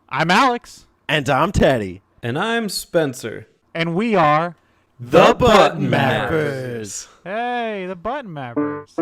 I'm Alex. And I'm Teddy. And I'm Spencer. And we are The Button Mappers. Hey, the Button Mappers.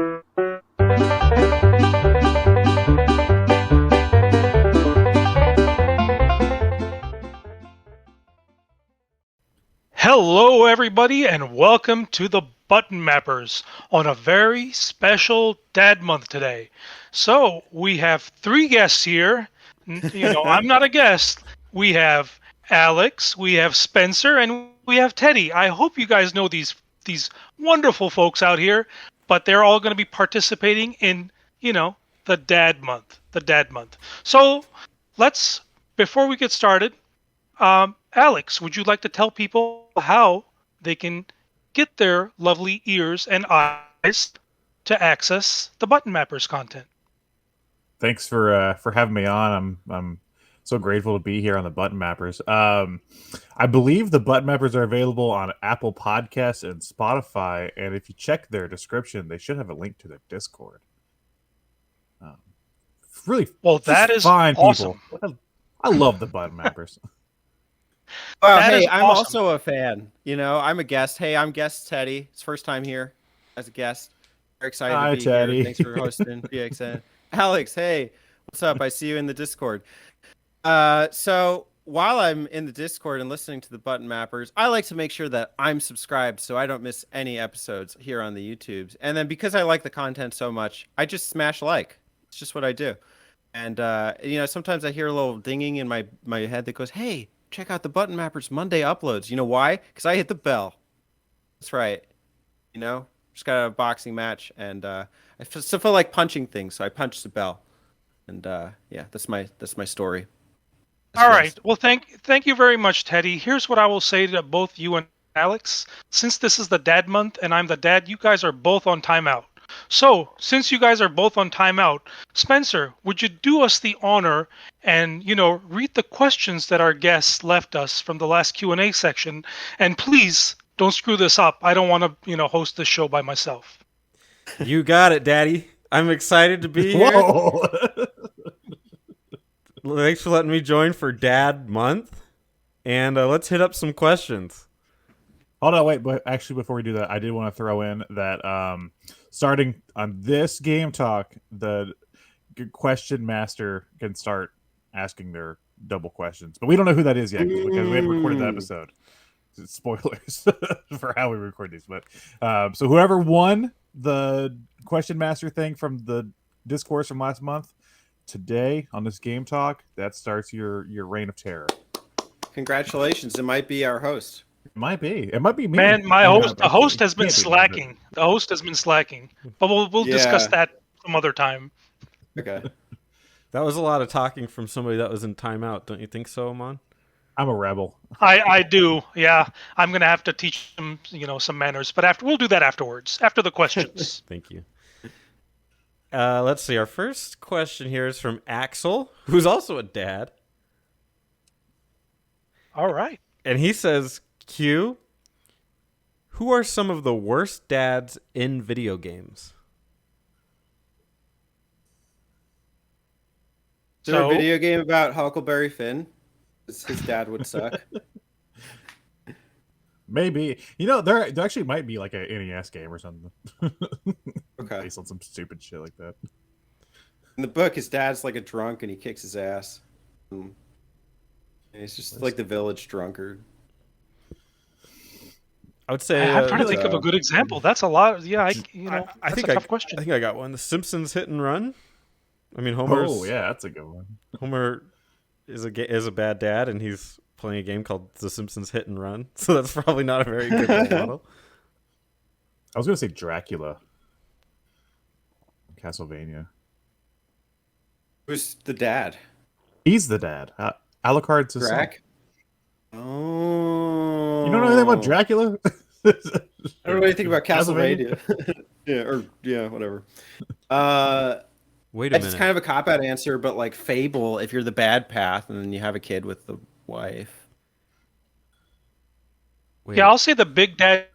Hello, everybody, and welcome to the Button Mappers on a very special Dad Month today. So, we have three guests here. I'm not a guest. We have Alex, we have Spencer, and we have Teddy. I hope you guys know these wonderful folks out here, but they're all going to be participating in, the Dad Month. The Dad Month. So, before we get started, Alex, would you like to tell people how they can get their lovely ears and eyes to access the Button Mappers content? Thanks for having me on. I'm so grateful to be here on the Button Mappers. I believe the Button Mappers are available on Apple Podcasts and Spotify, and if you check their description, they should have a link to their Discord. Really, Well, that is fine awesome. people. I love the Button Mappers. Well, That hey, is I'm awesome. also a fan. I'm a guest. Hey, I'm guest Teddy. It's first time here as a guest. Very excited Hi, to be Teddy. here. Thanks for hosting PXN. Alex, hey, what's up? I see you in the Discord. So while I'm in the Discord and listening to the Button Mappers, I like to make sure that I'm subscribed so I don't miss any episodes here on the YouTubes. And then because I like the content so much, I just smash like. It's just what I do. And sometimes I hear a little dinging in my head that goes, "Hey, check out the Button Mappers Monday uploads." You know why? Because I hit the bell. That's right. Just got a boxing match, and I still feel like punching things, so I punched the bell. And that's my story. All right. Well, thank you very much, Teddy. Here's what I will say to both you and Alex. Since this is the Dad Month and I'm the dad, you guys are both on timeout. So, since you guys are both on timeout, Spencer, would you do us the honor and, read the questions that our guests left us from the last Q&A section? And please don't screw this up. I don't want to, host this show by myself. You got it, Daddy. I'm excited to be here. Whoa! Thanks for letting me join for Dad Month. And let's hit up some questions. Hold on, wait. But actually, before we do that, I did want to throw in that starting on this game talk, the question master can start asking their double questions, but we don't know who that is yet because we haven't recorded that episode. Spoilers for how we record these, but so whoever won the question master thing from the discourse from last month, today on this game talk, that starts your reign of terror. Congratulations! It might be our host. It might be me. Man, the host has been slacking. The host has been slacking. But we'll discuss that some other time. Okay. That was a lot of talking from somebody that was in timeout. Don't you think so, Amon? I'm a rebel. I do. Yeah. I'm going to have to teach them, some manners, but we'll do that afterwards, after the questions. Thank you. Let's see. Our first question here is from Axel, who's also a dad. All right. And he says, Q, who are some of the worst dads in video games? Is there a video game about Huckleberry Finn? His dad would suck. Maybe. There actually might be like a NES game or something. Okay. Based on some stupid shit like that. In the book, his dad's like a drunk and he kicks his ass. And he's just like the village drunkard. I would say I'm trying to think of a good example. That's a lot. Yeah, I think a tough question. I think I got one. The Simpsons Hit and Run. I mean, Homer's. Oh yeah, that's a good one. Homer is a bad dad, and he's playing a game called The Simpsons Hit and Run. So that's probably not a very good role model. I was gonna say Dracula. Castlevania. Who's the dad? He's the dad. Alucard's his son. Drac? Oh. You don't know anything about Dracula? I don't know anything about Castlevania. Whatever. Wait a minute. It's kind of a cop-out answer, but like Fable, if you're the bad path and then you have a kid with the wife. Wait. Yeah, I'll say the big dad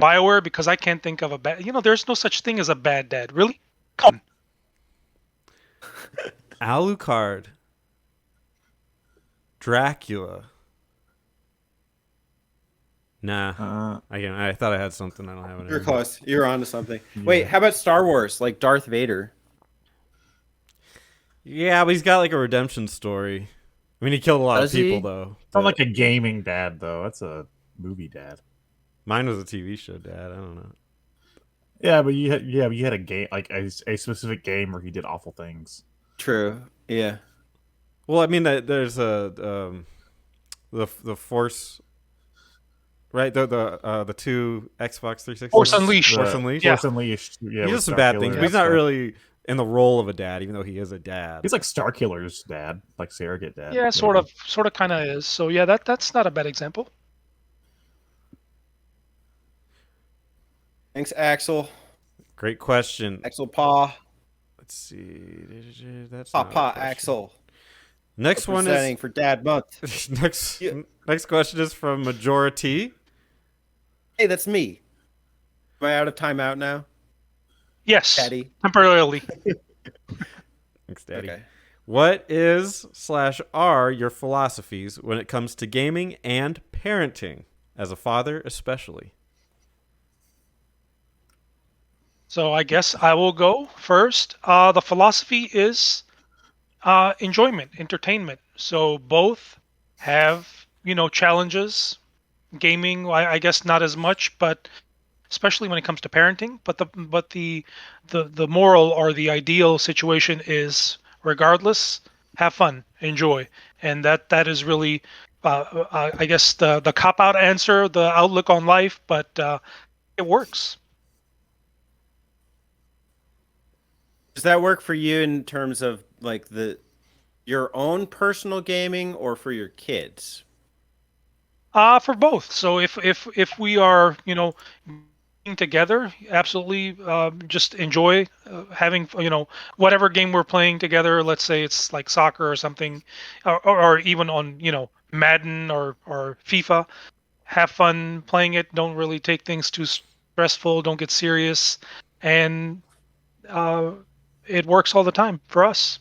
BioWare because I can't think of a bad. There's no such thing as a bad dad. Really? Come on. Alucard. Dracula. Nah. Uh, I thought I had something. I don't have it. You're anymore. close. You're on to something. Yeah. Wait, how about Star Wars? Like Darth Vader? Yeah, but he's got like a redemption story. I mean, he killed a lot Does of people he? though. it's not but like a gaming dad though. That's a movie dad. mine was a TV show, Dad. I don't know. Yeah, but you had a game like a specific game where he did awful things. True. Yeah. Well, I mean, there's the Force, right? The two Xbox 360. Force ones? Unleashed. Force The- Unleashed. Yeah. Force Unleashed. Yeah, He with does some bad Starkiller things, but and he's not stuff. really in the role of a dad, even though he is a dad. He's like Starkiller's dad, like surrogate dad. Yeah, sort of, kind of is. So yeah, that's not a bad example. Thanks, Axel. Great question. Axel Paw. Let's see. That's Paw not a Paw question. Axel. Next one Representing is for Dad Month. next. Next question is from Majority. Hey, that's me. Am I out of timeout now? Yes, Daddy. temporarily. Thanks, Daddy. Okay. What is / are your philosophies when it comes to gaming and parenting, as a father especially? So I guess I will go first. The philosophy is enjoyment, entertainment. So both have challenges. Gaming, I guess not as much, but especially when it comes to parenting. But the moral or the ideal situation is regardless, have fun, enjoy, and that is really, I guess the cop out answer, the outlook on life, but it works. Does that work for you in terms of like your own personal gaming or for your kids? For both. So if we are being together, absolutely, just enjoy having whatever game we're playing together. Let's say it's like soccer or something, or even on Madden or FIFA. Have fun playing it. Don't really take things too stressful. Don't get serious, and it works all the time for us.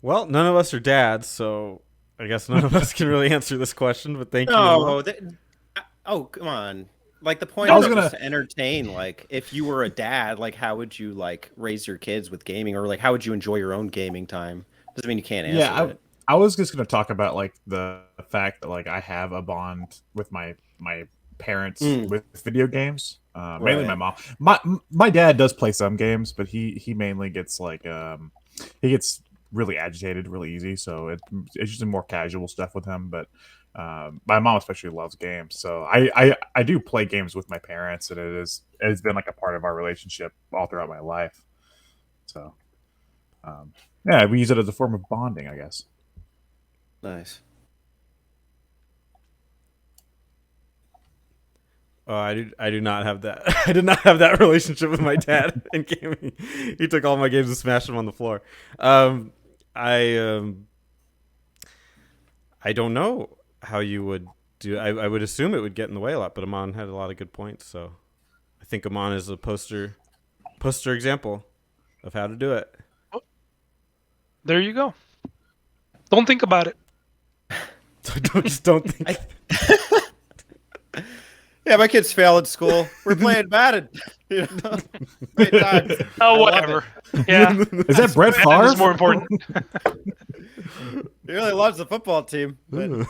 Well, none of us are dads, so I guess none of us can really answer this question. But thank you. No. Oh, come on. Like the point I is was gonna- just to entertain. Like, if you were a dad, like how would you like raise your kids with gaming, or like how would you enjoy your own gaming time? Doesn't mean you can't answer Yeah, it. I was just gonna talk about like the fact that like I have a bond with my parents with video games. Mainly Right. my mom. My dad does play some games, but he mainly gets like he gets really agitated really easy, so it's usually more casual stuff with him. But my mom especially loves games, so I do play games with my parents, and it's been like a part of our relationship all throughout my life. So yeah, we use it as a form of bonding, I guess. Nice. Oh, I do not have that. I did not have that relationship with my dad in gaming. He took all my games and smashed them on the floor. I don't know how you would do. I would assume it would get in the way a lot, but Amon had a lot of good points, so I think Amon is a poster example of how to do it. There you go. Don't think about it. Don't think. Yeah, my kids fail at school. We're playing Madden. You know? Great times. Oh, I love whatever. it. Yeah, Is that Brett Madden Favre? is more important. He really loves the football team. But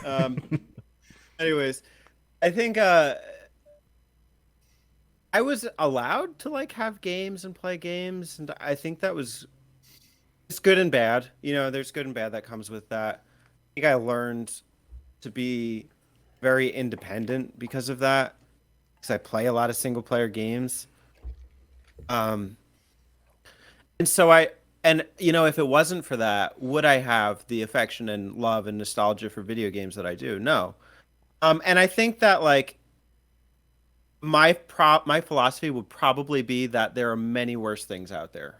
anyways, I think I was allowed to like have games and play games, and I think that was it's good and bad. You know, there's good and bad that comes with that. I think I learned to be very independent because of that. Because I play a lot of single player games. And so if it wasn't for that, would I have the affection and love and nostalgia for video games that I do? No. And I think that like my philosophy would probably be that there are many worse things out there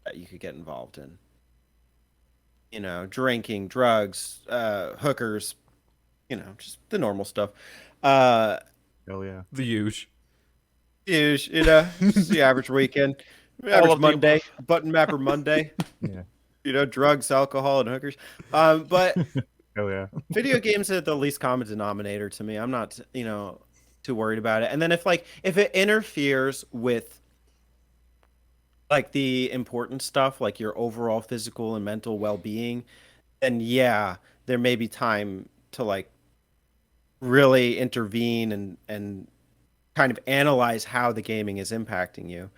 that you could get involved in. You know, drinking, drugs, hookers, just the normal stuff. Hell yeah. The huge. Just the average weekend. Mappers of the Monday, above. button mapper Monday. Yeah. You know, drugs, alcohol, and hookers. But Hell yeah. video games are the least common denominator to me. I'm not, too worried about it. And then if it interferes with like the important stuff, like your overall physical and mental well-being, then yeah, there may be time to like really intervene and kind of analyze how the gaming is impacting you.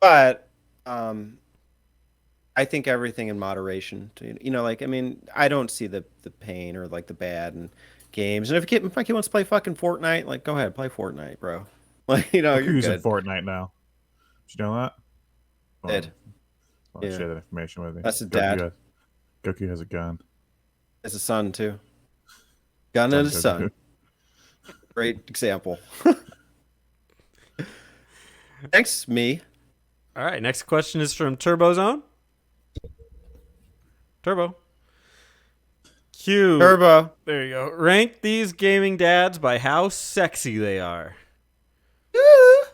But I think everything in moderation. Like I mean, I don't see the pain or like the bad in games. And if my kid wants to play fucking Fortnite, like go ahead, play Fortnite, bro. Like you're Goku's in good. Fortnite now. Did you know that? Did. I want to Yeah. share that information with you. That's a dad. Goku has a gun. As a son too. Gun Son and a Goku. son. Great example. Thanks, me. All right, next question is from TurboZone. Turbo. Q. Turbo. There you go. Rank these gaming dads by how sexy they are.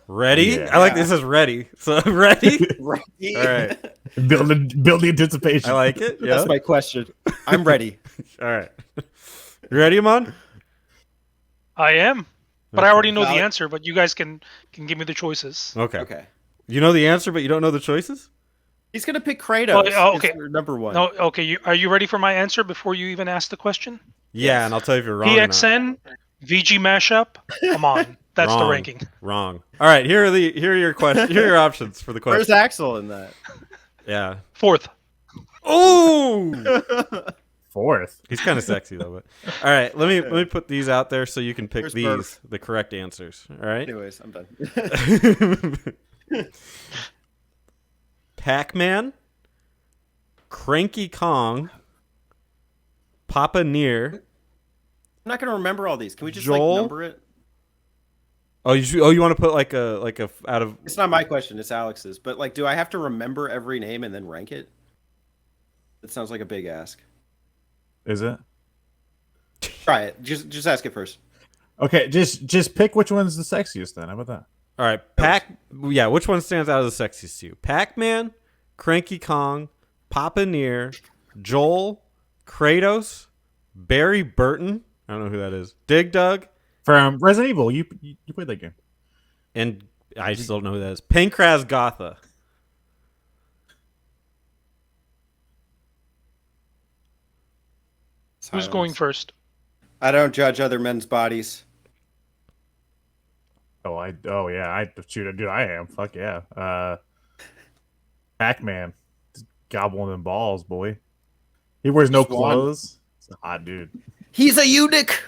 Ready? Yeah. I like this as ready. So ready? Right. All right. Build the anticipation. I like it. Yeah. That's my question. I'm ready. All right. You ready, Amon? I am, but I Okay. already know the Valid. answer. But you guys can give me the choices. Okay. Okay. You know the answer, but you don't know the choices? He's gonna pick Kratos. Oh, okay. It's number one. No, okay. Are you ready for my answer before you even ask the question? Yeah, and I'll tell you if you're wrong. or not. PXN, VG mashup. Come on, that's the Wrong. ranking. Wrong. All right, here are your questions. Here are your options for the Where's question. Axel in that? Yeah. Fourth. Ooh! Fourth. He's kind of sexy though, but all right. Let me put these out there so you can pick Where's these Murph? the correct answers. All right. Anyways, I'm done. Pac-Man, Cranky Kong, Papa Near. I'm not gonna remember all these. Can we just Joel? like number it? Oh, you want to put like a out of It's not my question. It's Alex's. But like, do I have to remember every name and then rank it? That sounds like a big ask. Is it? Try it. Just ask it first. Okay, just pick which one's the sexiest then. How about that? All right, Yeah, which one stands out as the sexiest to you? Pac-Man, Cranky Kong, Papa Near, Joel, Kratos, Barry Burton. I don't know who that is. Dig Dug, From Resident Evil, you played that game. and I still don't know who that is. Pankraz Gotha. Who's going first? I don't judge other men's bodies. Shoot, dude, I am. Fuck yeah. Pac-Man, just gobbling them balls, boy. He wears no Just one. clothes. He's a hot dude. He's a eunuch.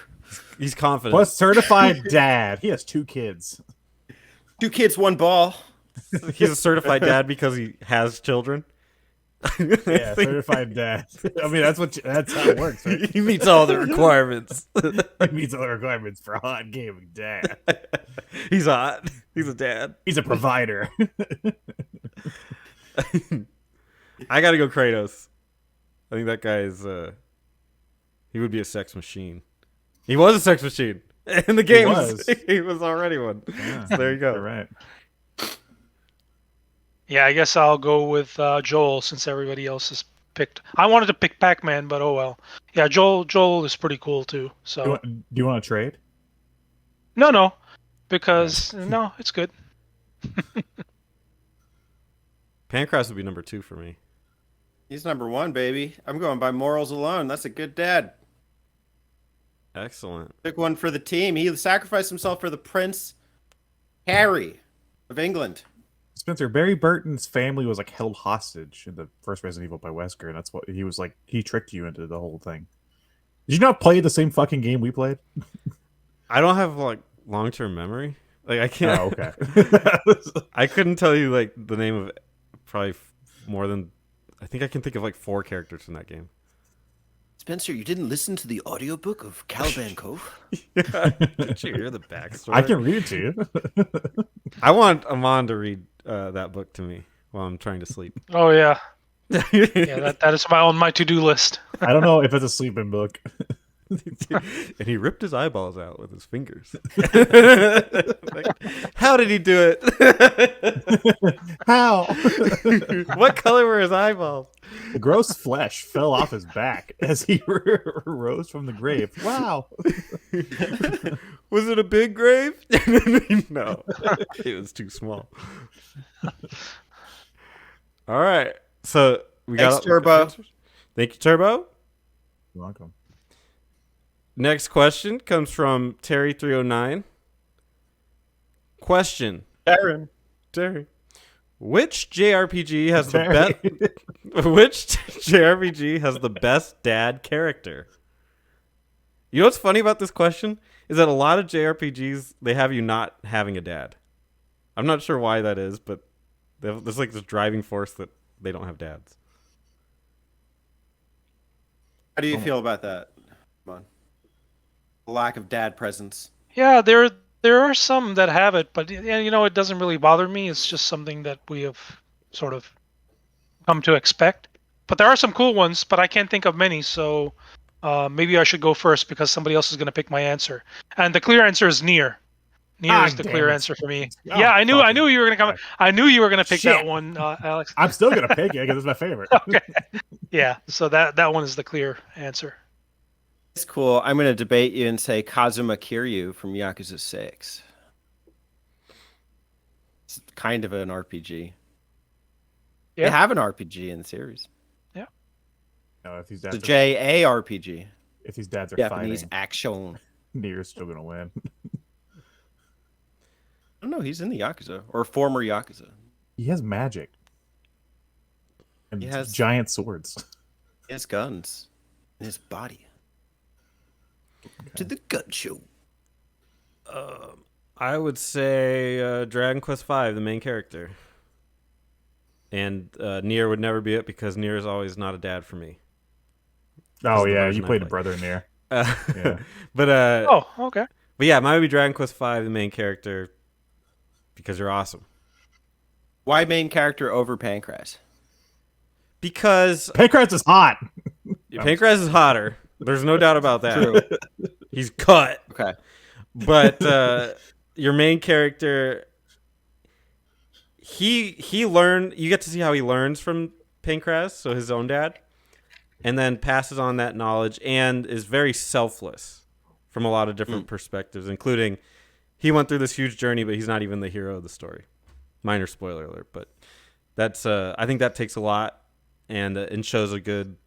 He's confident. Plus, certified dad. He has 2 kids. 2 kids, 1 ball. He's a certified dad because he has children. Yeah, certified dad. I mean, that's how it works, right? He meets all the requirements. He meets all the requirements for a hot gaming dad. He's hot. He's a dad. He's a provider. I gotta go Kratos. I think that guy is he would be a sex machine. He was a sex machine. In the game he was already one. Yeah, So there you go. You're right. Yeah, I guess I'll go with Joel since everybody else has picked. I wanted to pick Pac-Man, but oh well. Yeah, Joel is pretty cool too. So Do you want to trade? no, because no, it's good. Pancras would be number 2 for me. He's number 1, baby. I'm going by morals alone. That's a good dad. Excellent. Pick one for the team. He sacrificed himself for the Prince Harry of England. Spencer, Barry Burton's family was like held hostage in the first Resident Evil by Wesker, and that's what he was like. He tricked you into the whole thing. Did you not play the same fucking game we played? I don't have like long-term memory. Like I can't. Oh, okay. I couldn't tell you like the name of probably more than I think I can think of like 4 characters in that game. Spencer, you didn't listen to the audiobook of Caliban Cove? Did you hear the backstory? I can read it to you. I want Amon to read that book to me while I'm trying to sleep. Oh yeah, yeah. That is on my to-do list. I don't know if it's a sleeping book. And he ripped his eyeballs out with his fingers. Like, how did he do it? How? What color were his eyeballs? The gross flesh fell off his back as he rose from the grave. Wow. Was it a big grave? No, it was too small. All right, so we got Thanks, Turbo. Thank you, Turbo. You're welcome. Next question comes from Terry309. Question, Darren. Terry. Which JRPG has the Terry. best? Which JRPG has the best dad character? You know what's funny about this question is that a lot of JRPGs they have you not having a dad. I'm not sure why that is, but there's like this driving force that they don't have dads. How do you feel about that? Come on. Lack of dad presence. Yeah, there are some that have it, but it doesn't really bother me. It's just something that we have sort of come to expect. But there are some cool ones, but I can't think of many, so maybe I should go first because somebody else is going to pick my answer. And the clear answer is Nier. Nier is the clear answer for me. Oh, Yeah, I knew you were going to come. I knew you were going to pick that Shit. one, Alex. I'm still gonna pick it because it's my favorite. Okay. Yeah, so that one is the clear answer. It's cool. I'm going to debate you and say Kazuma Kiryu from Yakuza 6. It's kind of an RPG. Yeah. They have an RPG in the series. No, if these It's a dads are, JARPG. if these dads are Japanese fighting, action. Nier's still gonna win. I don't know. He's in the Yakuza or former Yakuza. He has magic. And He has- giant swords. He has guns in his body. To the gun show. I would say Dragon Quest V, the main character. And Nier would never be it because Nier is always not a dad for me. Oh the yeah, version you I played play. a brother in there. Yeah. Oh, okay. But yeah, mine would be Dragon Quest V, the main character, because you're awesome. Why main character over Pancras? Because Pancras is hot. Pancras is hotter. There's no doubt about that. He's cut. Okay. But your main character, he learned. You get to see how he learns from Pancras, so his own dad, and then passes on that knowledge and is very selfless from a lot of different perspectives, including he went through this huge journey, but he's not even the hero of the story. Minor spoiler alert, but that's I think that takes a lot and shows a good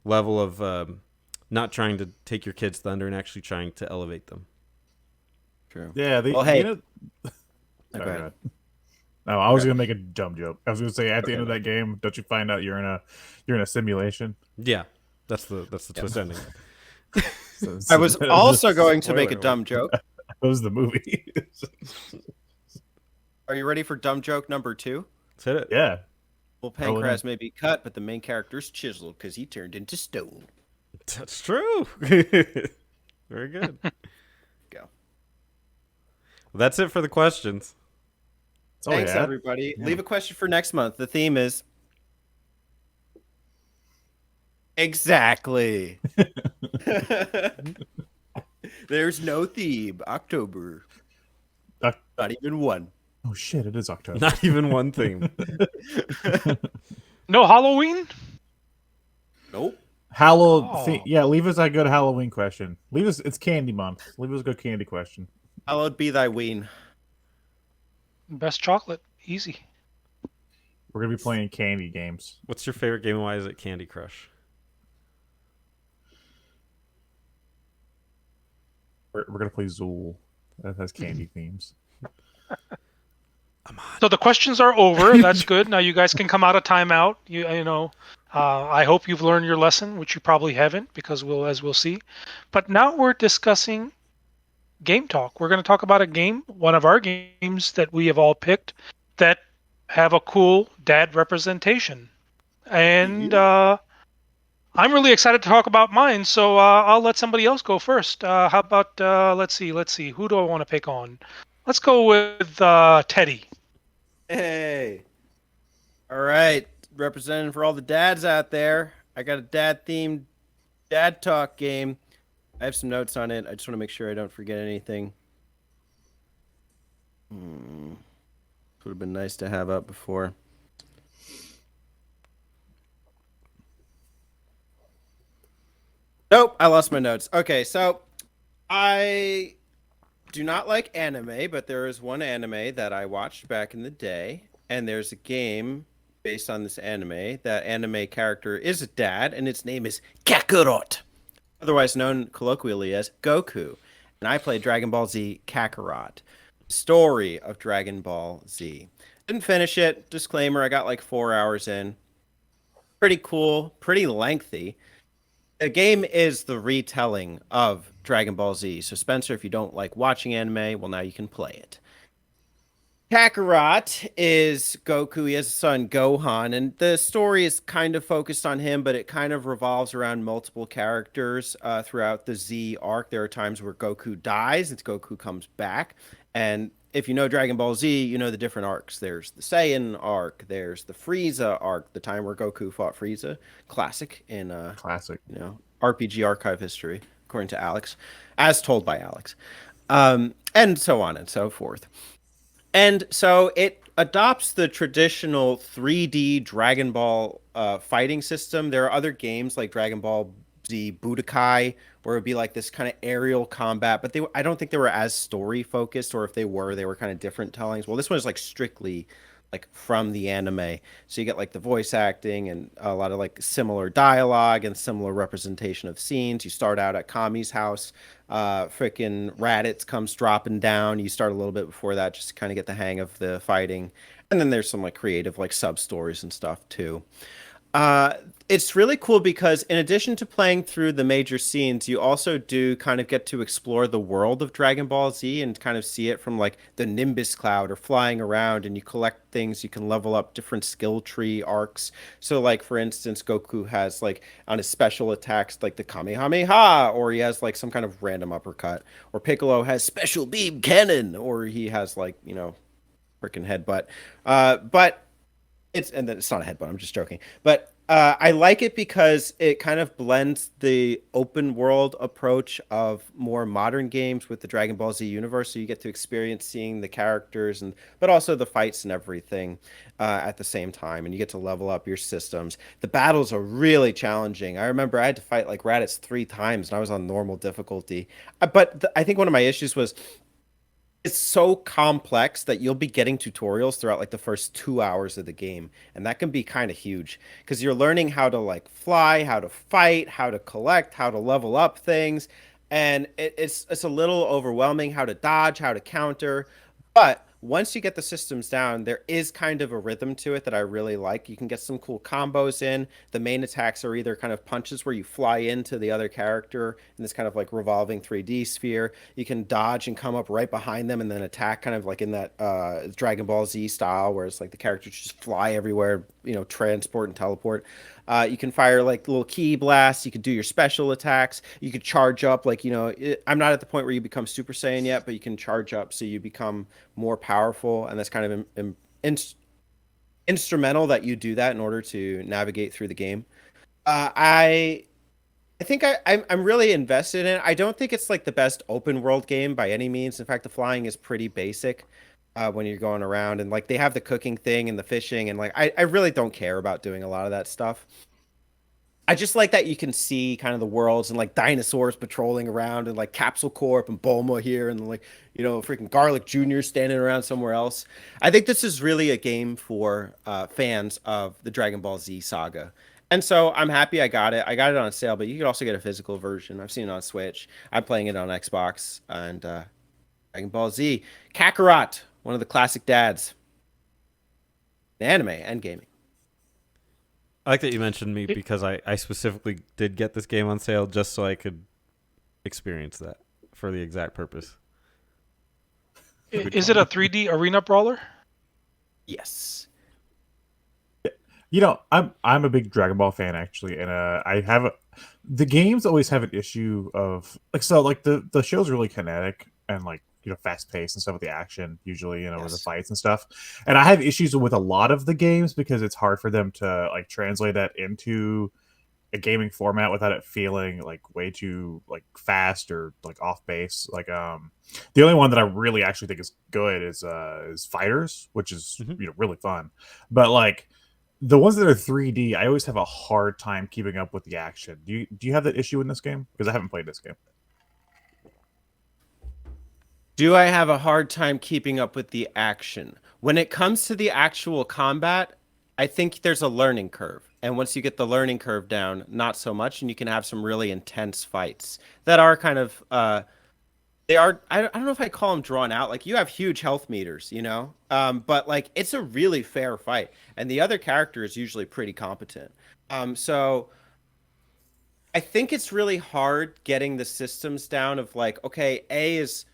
level of not trying to take your kids' thunder and actually trying to elevate them. True. Yeah. Well, hey. Sorry, Go go ahead. ahead. No, I was gonna make a dumb joke. I was gonna say at the end of that game, don't you find out you're in a simulation? Yeah, that's the twist ending. So, I was also going to Spoiler make a alert. dumb joke. That was the movie. Are you ready for dumb joke number 2? Let's hit it. Yeah. Well, Roll it Pancras in. may be cut, but the main character's chiseled because he turned into stone. That's true. Very good. Go. Well, that's it for the questions. That's all we Thanks, had. everybody. Leave a question for next month. The theme is exactly. There's no theme. October. Not even one. Oh shit! It is October. Not even one theme. No Halloween? Nope. Oh. Yeah, leave us a good Halloween question. Leave us. It's candy month. Leave us a good candy question. Hallowed be thy ween. Best chocolate. Easy. We're gonna be playing candy games. What's your favorite game and why is it Candy Crush? We're gonna play Zool. That has candy themes. So the questions are over. That's good. Now you guys can come out of timeout. I hope you've learned your lesson, which you probably haven't, because we'll see. But now we're discussing game talk. We're going to talk about a game, one of our games that we have all picked that have a cool dad representation. And I'm really excited to talk about mine, so I'll let somebody else go first. How about, let's see. Who do I want to pick on? Let's go with Teddy. Hey. All right. Representing for all the dads out there. I got a dad-themed dad talk game. I have some notes on it. I just want to make sure I don't forget anything. Would have been nice to have up before. Nope, I lost my notes. Okay, so I do not like anime, but there is one anime that I watched back in the day, and there's a game based on this anime. That anime character is a dad, and its name is Kakarot, otherwise known colloquially as Goku. And I played Dragon Ball Z Kakarot, story of Dragon Ball Z. Didn't finish it. Disclaimer, I got like 4 hours in. Pretty cool, pretty lengthy. The game is the retelling of Dragon Ball Z. So Spencer, if you don't like watching anime, well, now you can play it. Kakarot is Goku. He has a son, Gohan, and the story is kind of focused on him, but it kind of revolves around multiple characters throughout the Z arc. There are times where Goku dies, and Goku comes back. And if you know Dragon Ball Z, you know the different arcs. There's the Saiyan arc, there's the Frieza arc, the time where Goku fought Frieza, classic in Classic. RPG archive history, according to Alex, as told by Alex, and so on and so forth. And so it adopts the traditional 3D Dragon Ball fighting system. There are other games like Dragon Ball Z Budokai, where it would be like this kind of aerial combat, but I don't think they were as story focused, or if they were kind of different tellings. Well, this one is like strictly like from the anime. So you get like the voice acting and a lot of like similar dialogue and similar representation of scenes. You start out at Kami's house. Freaking Raditz comes dropping down. You start a little bit before that just to kind of get the hang of the fighting. And then there's some like creative like sub stories and stuff too. It's really cool because in addition to playing through the major scenes, you also do kind of get to explore the world of Dragon Ball Z and kind of see it from like the Nimbus cloud or flying around, and you collect things. You can level up different skill tree arcs. So like for instance, Goku has like on his special attacks like the Kamehameha, or he has like some kind of random uppercut, or Piccolo has special beam cannon, or he has like, freaking headbutt. But and then it's not a headbutt. I'm just joking. But I like it because it kind of blends the open world approach of more modern games with the Dragon Ball Z universe. So you get to experience seeing the characters but also the fights and everything at the same time. And you get to level up your systems. The battles are really challenging. I remember I had to fight like Raditz 3 times, and I was on normal difficulty. But I think one of my issues was it's so complex that you'll be getting tutorials throughout like the first 2 hours of the game, and that can be kind of huge because you're learning how to like fly, how to fight, how to collect, how to level up things, and it's a little overwhelming how to dodge, how to counter. But once you get the systems down, there is kind of a rhythm to it that I really like. You can get some cool combos in. The main attacks are either kind of punches where you fly into the other character in this kind of like revolving 3D sphere. You can dodge and come up right behind them and then attack, kind of like in that Dragon Ball Z style, where it's like the characters just fly everywhere, transport and teleport. You can fire like little ki blasts. You could do your special attacks. You could charge up, like, I'm not at the point where you become Super Saiyan yet, but you can charge up so you become more powerful. And that's kind of instrumental that you do that in order to navigate through the game. I think I'm really invested in it. I don't think it's like the best open world game by any means. In fact, the flying is pretty basic when you're going around, and like they have the cooking thing and the fishing, and like I really don't care about doing a lot of that stuff. I just like that you can see kind of the worlds and like dinosaurs patrolling around, and like Capsule Corp and Bulma here, and like, freaking Garlic Jr. standing around somewhere else. I think this is really a game for fans of the Dragon Ball Z saga. And so I'm happy I got it. I got it on sale, but you could also get a physical version. I've seen it on Switch. I'm playing it on Xbox, and Dragon Ball Z. Kakarot, one of the classic dads. Anime and gaming. I like that you mentioned me because I specifically did get this game on sale just so I could experience that for the exact purpose. Is it a 3D arena brawler? Yes. I'm a big Dragon Ball fan actually, and the games always have an issue of the show's really kinetic and like fast paced and stuff with the action usually, with the fights and stuff. And I have issues with a lot of the games because it's hard for them to like translate that into a gaming format without it feeling like way too like fast or like off base. Like the only one that I really actually think is good is Fighters, which is Mhm. really fun. But like the ones that are 3D, I always have a hard time keeping up with the action. Do you have that issue in this game? Because I haven't played this game. Do I have a hard time keeping up with the action? When it comes to the actual combat, I think there's a learning curve. And once you get the learning curve down, not so much, and you can have some really intense fights that are kind of they are I don't know if I call them drawn out. Like you have huge health meters, but like it's a really fair fight, and the other character is usually pretty competent. So I think it's really hard getting the systems down of like, okay, A is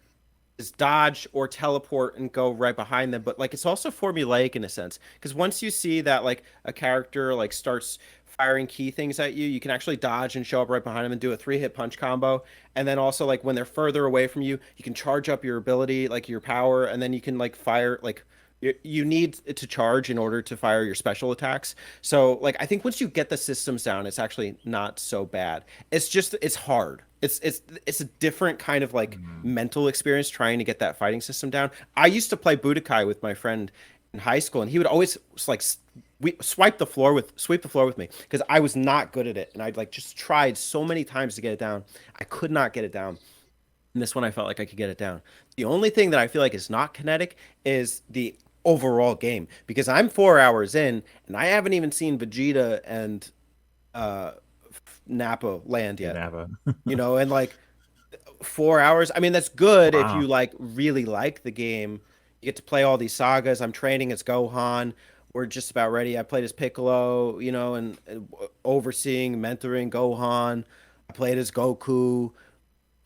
dodge or teleport and go right behind them, but like it's also formulaic in a sense, because once you see that like a character like starts firing key things at you, you can actually dodge and show up right behind them and do a 3-hit punch combo. And then also like when they're further away from you, you can charge up your ability, like your power, and then you can like fire like you need it to charge in order to fire your special attacks. So like I think once you get the systems down, it's actually not so bad. It's just it's hard. It's a different kind of like mental experience trying to get that fighting system down. I used to play Budokai with my friend in high school, and he would always like sweep the floor with me because I was not good at it, and I'd like just tried so many times to get it down. I could not get it down. And this one I felt like I could get it down. The only thing that I feel like is not kinetic is the overall game, because I'm 4 hours in and I haven't even seen Vegeta and uh Nappa land yet. Nava. And like 4 hours, I mean that's good if Wow. you like really like the game. You get to play all these sagas. I'm training as Gohan. We're just about ready. I played as Piccolo, and overseeing, mentoring Gohan. I played as Goku.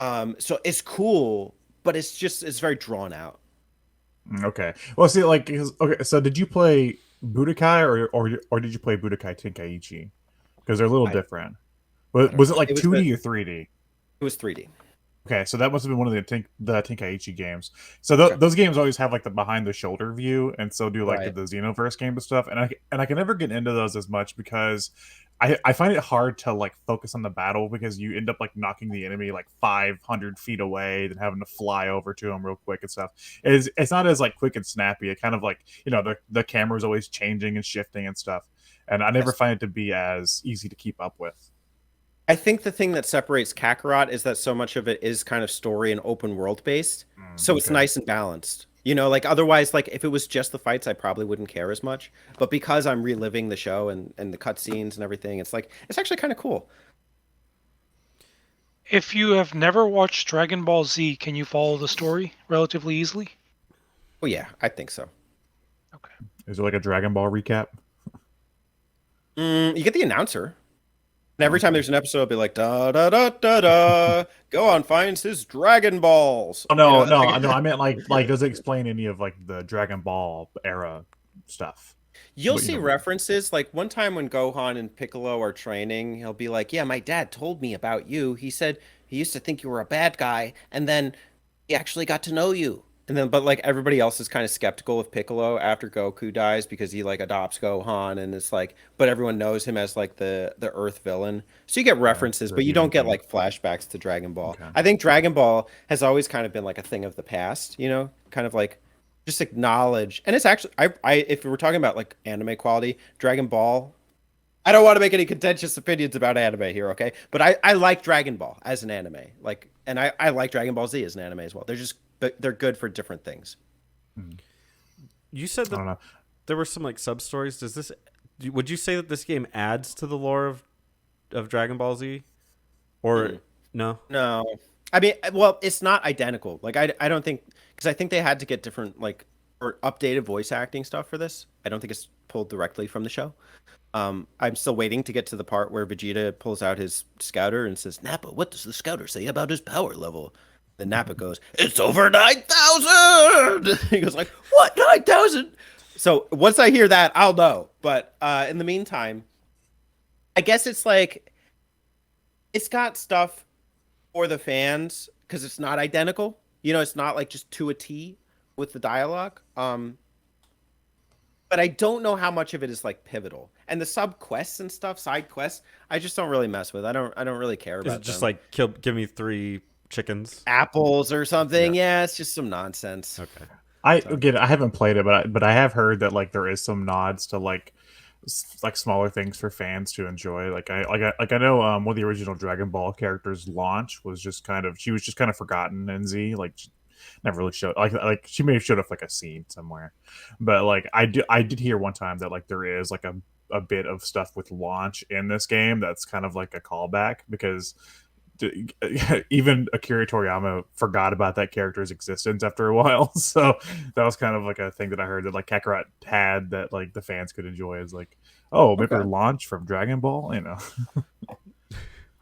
So it's cool, but it's very drawn out. Okay. Well, see, like, okay. So, did you play Budokai or did you play Budokai Tenkaichi? Because they're a little I, different. I But don't was it know. like 2D or 3D? It was 3D. Okay, so that must have been one of the Tenkaichi games. So Okay. those games always have like the behind the shoulder view, and so do like Right. the Xenoverse game and stuff. And I can never get into those as much because I find it hard to like focus on the battle because you end up like knocking the enemy like 500 feet away, then having to fly over to them real quick and stuff. It's not as like quick and snappy. It kind of like the camera's always changing and shifting and stuff, and I never Yes. find it to be as easy to keep up with. I think the thing that separates Kakarot is that so much of it is kind of story and open world based. So it's Okay. nice and balanced. Like otherwise, like if it was just the fights, I probably wouldn't care as much. But because I'm reliving the show and the cutscenes and everything, it's like it's actually kind of cool. If you have never watched Dragon Ball Z, can you follow the story relatively easily? Oh yeah, I think so. Okay. Is there like a Dragon Ball recap? You get the announcer. And every time there's an episode, it'll be like da da da da da. Gohan finds his Dragon Balls. Oh no, no, like- no! I meant like does it explain any of like the Dragon Ball era stuff? You'll But, see references. Like one time when Gohan and Piccolo are training, he'll be like, "Yeah, my dad told me about you. He said he used to think you were a bad guy, and then he actually got to know you." And then, but like everybody else is kind of skeptical of Piccolo after Goku dies because he like adopts Gohan, and it's like, but everyone knows him as like the Earth villain. So you get references, the but you evil don't get king. like flashbacks to Dragon Ball. Okay. I think Dragon Ball has always kind of been like a thing of the past, kind of like just acknowledge. And it's actually, if we're talking about like anime quality, Dragon Ball. I don't want to make any contentious opinions about anime here, okay? But I like Dragon Ball as an anime, like, and I like Dragon Ball Z as an anime as well. They're good for different things. You said I don't that know. there were some like sub stories. Would you say that this game adds to the lore of Dragon Ball Z, or no? No, I mean, well, it's not identical. Like I don't think, because I think they had to get different like or updated voice acting stuff for this. I don't think it's pulled directly from the show. I'm still waiting to get to the part where Vegeta pulls out his scouter and says, "Nappa, what does the scouter say about his power level?" Then Nappa goes, "It's over 9,000." He goes like, "What, 9,000?" So once I hear that, I'll know. But in the meantime, I guess it's like it's got stuff for the fans because it's not identical. It's not like just to a T with the dialogue. but I don't know how much of it is like pivotal. And the sub quests and stuff, side quests, I just don't really mess with. I don't really care Is about it just them. like give me 3 chickens? Apples or something. Yeah, it's just some nonsense. Okay. I haven't played it, but I have heard that like there is some nods to like like smaller things for fans to enjoy. I know one of the original Dragon Ball characters, Launch, was just kind of she was just kind of forgotten in Z. Like she never really showed like she may have showed up like a scene somewhere, but like I did hear one time that like there is like a bit of stuff with Launch in this game that's kind of like a callback because even Akira Toriyama forgot about that character's existence after a while. So that was kind of like a thing that I heard that like Kakarot had that like the fans could enjoy is like, oh, remember Okay. Launch from Dragon Ball? You know.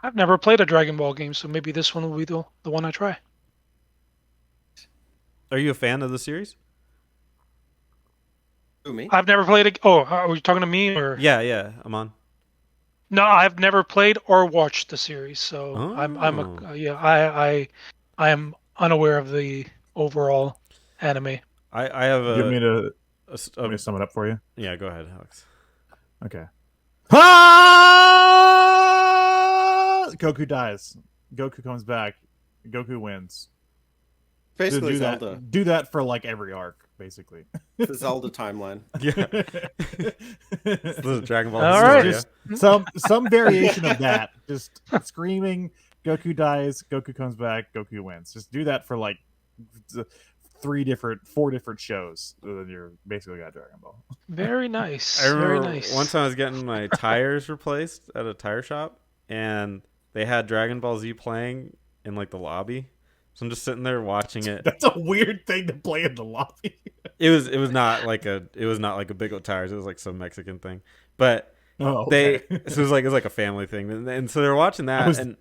I've never played a Dragon Ball game, so maybe this one will be the one I try. Are you a fan of the series? Who, me? I've never played a. Oh, are you talking to me or? Yeah, I'm on. No, I've never played or watched the series, so I'm Oh. a yeah I am unaware of the overall anime. I have Do you want me to a let me sum it up for you? yeah, go ahead, Alex. Okay. Ah! Goku dies. Goku comes back. Goku wins. Basically do Zelda. that. Do that for like every arc, basically. The Zelda timeline. Yeah. This is Dragon Ball All story. right. Just some variation of that. Just screaming, Goku dies, Goku comes back, Goku wins. Just do that for like 4 different shows. Then you're basically got Dragon Ball. Very nice. I remember Very nice. one time I was getting my tires replaced at a tire shop, and they had Dragon Ball Z playing in like the lobby. So I'm just sitting there watching it. That's a weird thing to play in the lobby. It was not like a Big O Tires. It was like some Mexican thing, but Oh, okay. so it was like a family thing, and so they're watching that, was- and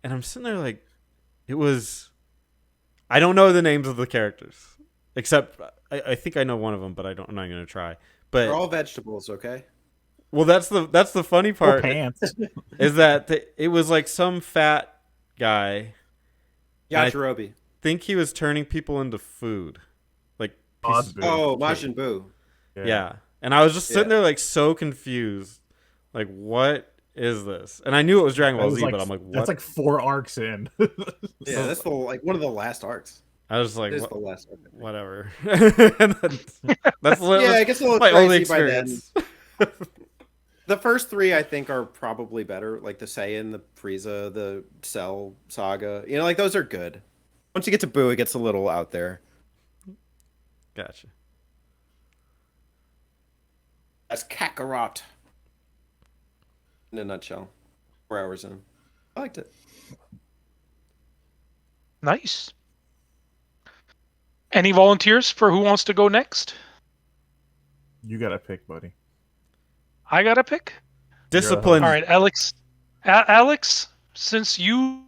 I'm sitting there like, it was. I don't know the names of the characters, except I think I know one of them, but I'm not gonna try. They're But all vegetables, okay? well, that's the funny Or part pants. is that it was like some fat guy. I Yajirobe. think he was turning people into food, like pieces. Boo. Oh, Majin Buu. Yeah. And I was just sitting Yeah. there like so confused. Like, what is this? And I knew it was Dragon That Ball was Z, like- but I'm like, what? That's like 4 arcs in. Yeah, that's the like one of the last arcs. I was like, It is what, the last arc. whatever. And that's Yeah, it gets a little my only crazy by then. experience. The first 3, I think, are probably better. Like the Saiyan, the Frieza, the Cell saga. You know, like those are good. Once you get to Buu, it gets a little out there. Gotcha. That's Kakarot. In a nutshell. 4 hours in. I liked it. Nice. Any volunteers for who wants to go next? You got to pick, buddy. I got to pick. Discipline. All right, Alex. Alex, since you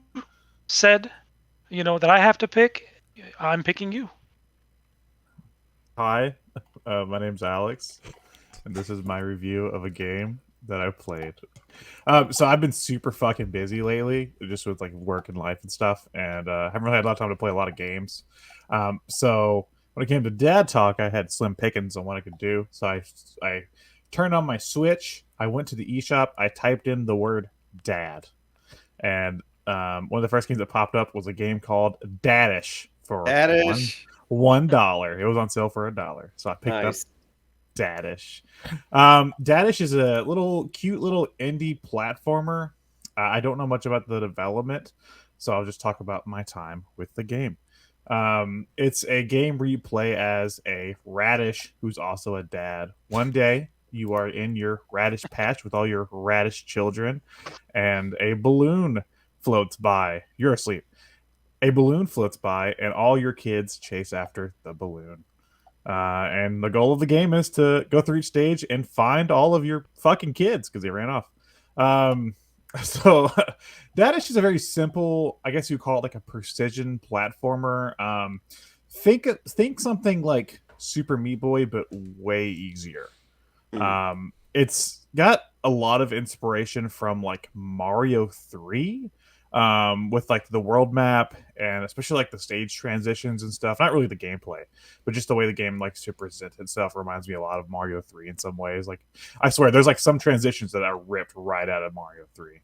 said, that I have to pick, I'm picking you. Hi, my name's Alex, and this is my review of a game that I played. So I've been super fucking busy lately, just with like work and life and stuff, and haven't really had a lot of time to play a lot of games. So when it came to Dad Talk, I had slim pickings on what I could do. So I turned on my Switch. I went to the eShop. I typed in the word Dad, and one of the first games that popped up was a game called Dadish for Dadish. $1. It was on sale for $1, so I picked up Nice. Dadish. Dadish is a cute little indie platformer. I don't know much about the development, so I'll just talk about my time with the game. It's a game where you play as a radish who's also a dad. One day you are in your radish patch with all your radish children, and a balloon floats by. You're asleep. A balloon floats by, and all your kids chase after the balloon. And the goal of the game is to go through each stage and find all of your fucking kids because they ran off. So that is just a very simple, I guess you call it like a precision platformer. Think something like Super Meat Boy, but way easier. It's got a lot of inspiration from like Mario 3, with like the world map and especially like the stage transitions and stuff. Not really the gameplay, but just the way the game likes to present itself reminds me a lot of Mario 3 in some ways. Like I swear, there's like some transitions that are ripped right out of Mario 3.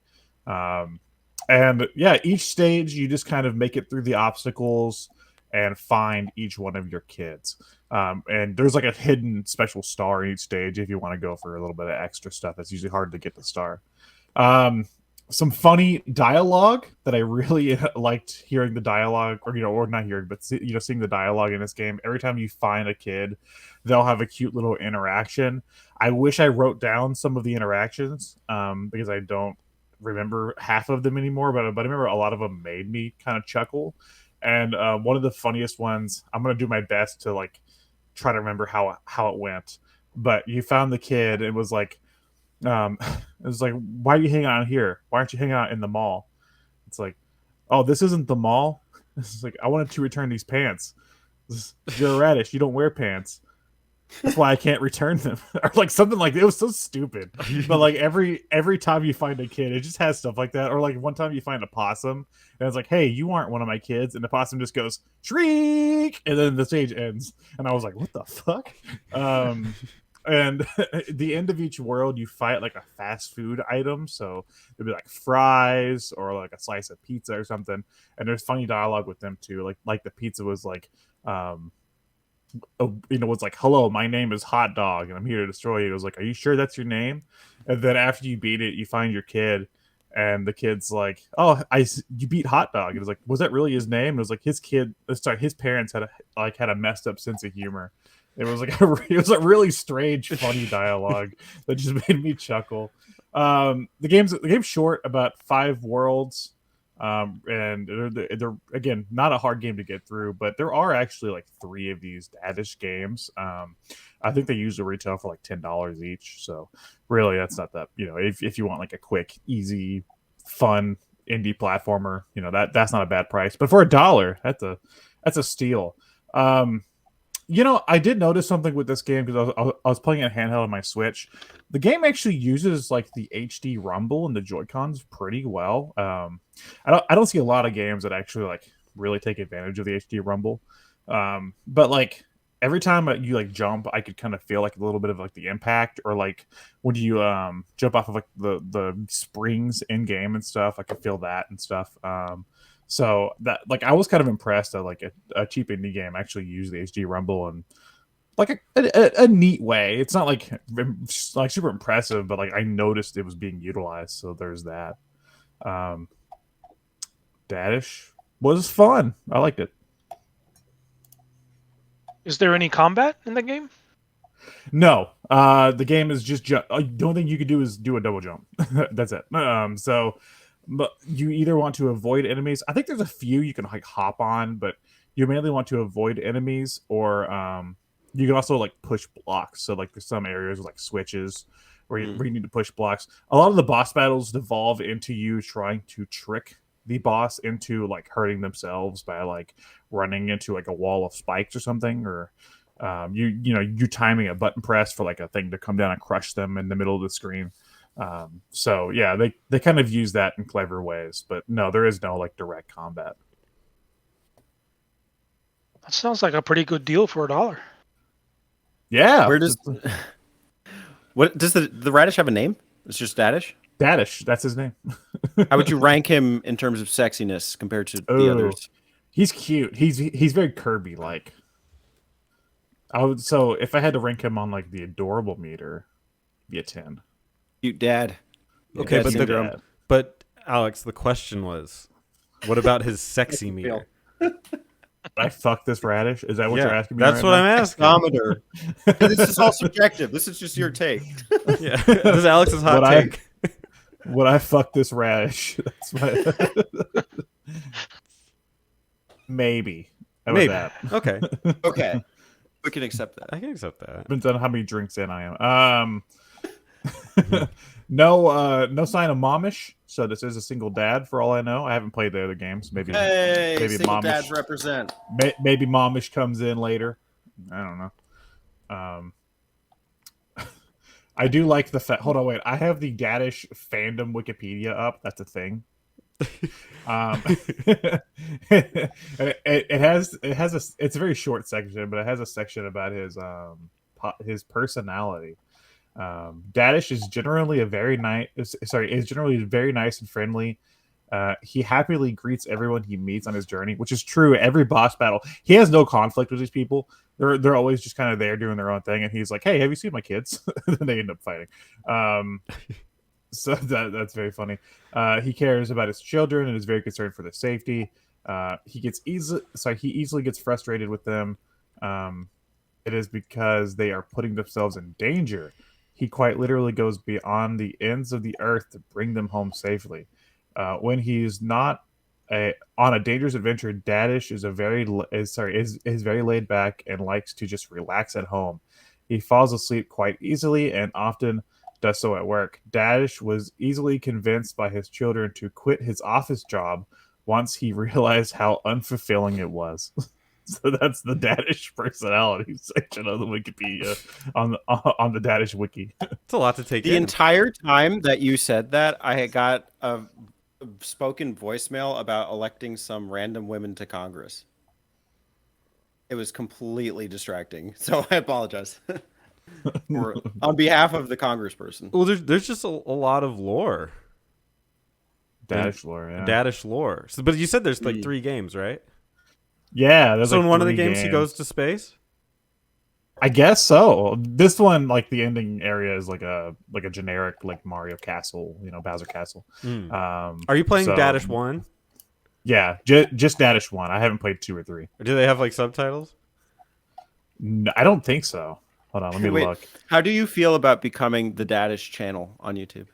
And yeah, each stage you just kind of make it through the obstacles and find each one of your kids. And there's like a hidden special star in each stage if you want to go for a little bit of extra stuff. That's usually hard to get the star. Some funny dialogue that I really liked hearing the dialogue, or not hearing, but seeing the dialogue in this game. Every time you find a kid, they'll have a cute little interaction. I wish I wrote down some of the interactions because I don't remember half of them anymore, but I remember a lot of them made me kind of chuckle. And one of the funniest ones, I'm gonna do my best to like try to remember how it went. But you found the kid and was like, it was like, why are you hanging out here? Why aren't you hanging out in the mall? It's like, oh, this isn't the mall. It's like, I wanted to return these pants. You're a radish. You don't wear pants. That's why I can't return them. Or like something like, it was so stupid. But like every time you find a kid, it just has stuff like that. Or like one time you find a possum and it's like, hey, you aren't one of my kids. And the possum just goes, shriek, and then the stage ends. And I was like, what the fuck? And at the end of each world, you fight like a fast food item. So it'd be like fries or like a slice of pizza or something. And there's funny dialogue with them too. Like the pizza was like, was like, hello, my name is Hot Dog and I'm here to destroy you. It was like, are you sure that's your name? And then after you beat it, you find your kid and the kid's like, oh, you beat Hot Dog. And it was like, was that really his name? It was like his parents had a messed up sense of humor. It was like it was a really strange, funny dialogue that just made me chuckle. The game's short, about 5 worlds, and they're again not a hard game to get through, but there are actually like 3 of these dadish games. I think they usually retail for like $10 each, so really that's not that, if you want like a quick, easy, fun indie platformer, that's not a bad price. But for $1, that's a steal. I did notice something with this game because I was playing it handheld on my Switch. The game actually uses like the HD rumble and the Joy-Cons pretty well. I don't see a lot of games that actually like really take advantage of the HD rumble. But like every time you like jump, I could kind of feel like a little bit of like the impact, or like when you jump off of like the springs in game and stuff, I could feel that and stuff. So that, like, I was kind of impressed that like a cheap indie game actually used the HD rumble in like a neat way. It's not like super impressive, but like I noticed it was being utilized. So there's that. Dadish was fun. I liked it. Is there any combat in the game? No, the game is just the only thing you could do is do a double jump. That's it. But you either want to avoid enemies. I think there's a few you can like hop on, but you mainly want to avoid enemies, or you can also like push blocks. So like there's some areas with like switches where you need to push blocks. A lot of the boss battles devolve into you trying to trick the boss into like hurting themselves by like running into like a wall of spikes or something, or you timing a button press for like a thing to come down and crush them in the middle of the screen. So yeah, they kind of use that in clever ways, but no, there is no like direct combat. That sounds like a pretty good deal for $1. Yeah. Where does what does the radish have a name? It's just Dadish. Dadish, that's his name. How would you rank him in terms of sexiness compared to the others? He's cute. He's very Kirby like. So if I had to rank him on like the adorable meter, it'd be a 10. Cute dad. Okay, Dad but Alex, the question was, what about his sexy meter? I fuck this radish. Is that what you're asking me? That's what I'm asking. Thermometer. This is all subjective. This is just your take. Yeah, this is Alex's hot take. Would I fuck this radish? That's my maybe. Maybe. That? Okay. Okay. We can accept that. I can accept that. Depends on how many drinks in I am. No sign of momish. So this is a single dad for all I know. I haven't played the other games. Maybe Single momish, dads represent. maybe momish comes in later. I don't know. I do like the fact. Hold on, wait. I have the Dadish fandom Wikipedia up. That's a thing. it's a very short section, but it has a section about his personality. Dadish is generally very nice and friendly. He happily greets everyone he meets on his journey, which is true. Every boss battle, he has no conflict with these people. They're always just kind of there doing their own thing, and he's like, "Hey, have you seen my kids?" And then they end up fighting. So that's very funny. He cares about his children and is very concerned for their safety. He easily gets frustrated with them. It is because they are putting themselves in danger. He quite literally goes beyond the ends of the earth to bring them home safely. When he's not on a dangerous adventure, Dadish is very laid back and likes to just relax at home. He falls asleep quite easily and often does so at work. Dadish was easily convinced by his children to quit his office job once he realized how unfulfilling it was. So that's the Dadish personality section of the Wikipedia on the Dadish wiki. It's a lot to take The in. entire time that you said that, I had got a spoken voicemail about electing some random women to Congress. It was completely distracting, so I apologize. On behalf of the congressperson. Well, there's just a lot of lore. Dadish lore, yeah. Dadish lore. So, but you said there's like 3 games, right? Yeah, there's So like in one of the 3 games he goes to space? I guess so. This one, like the ending area, is like a generic like Mario Castle, Bowser Castle. Are you playing Dadish 1? Yeah, just Dadish 1. I haven't played 2 or 3. Or do they have like subtitles? No, I don't think so. Hold on, let me Wait, look. how do you feel about becoming the Dadish channel on YouTube?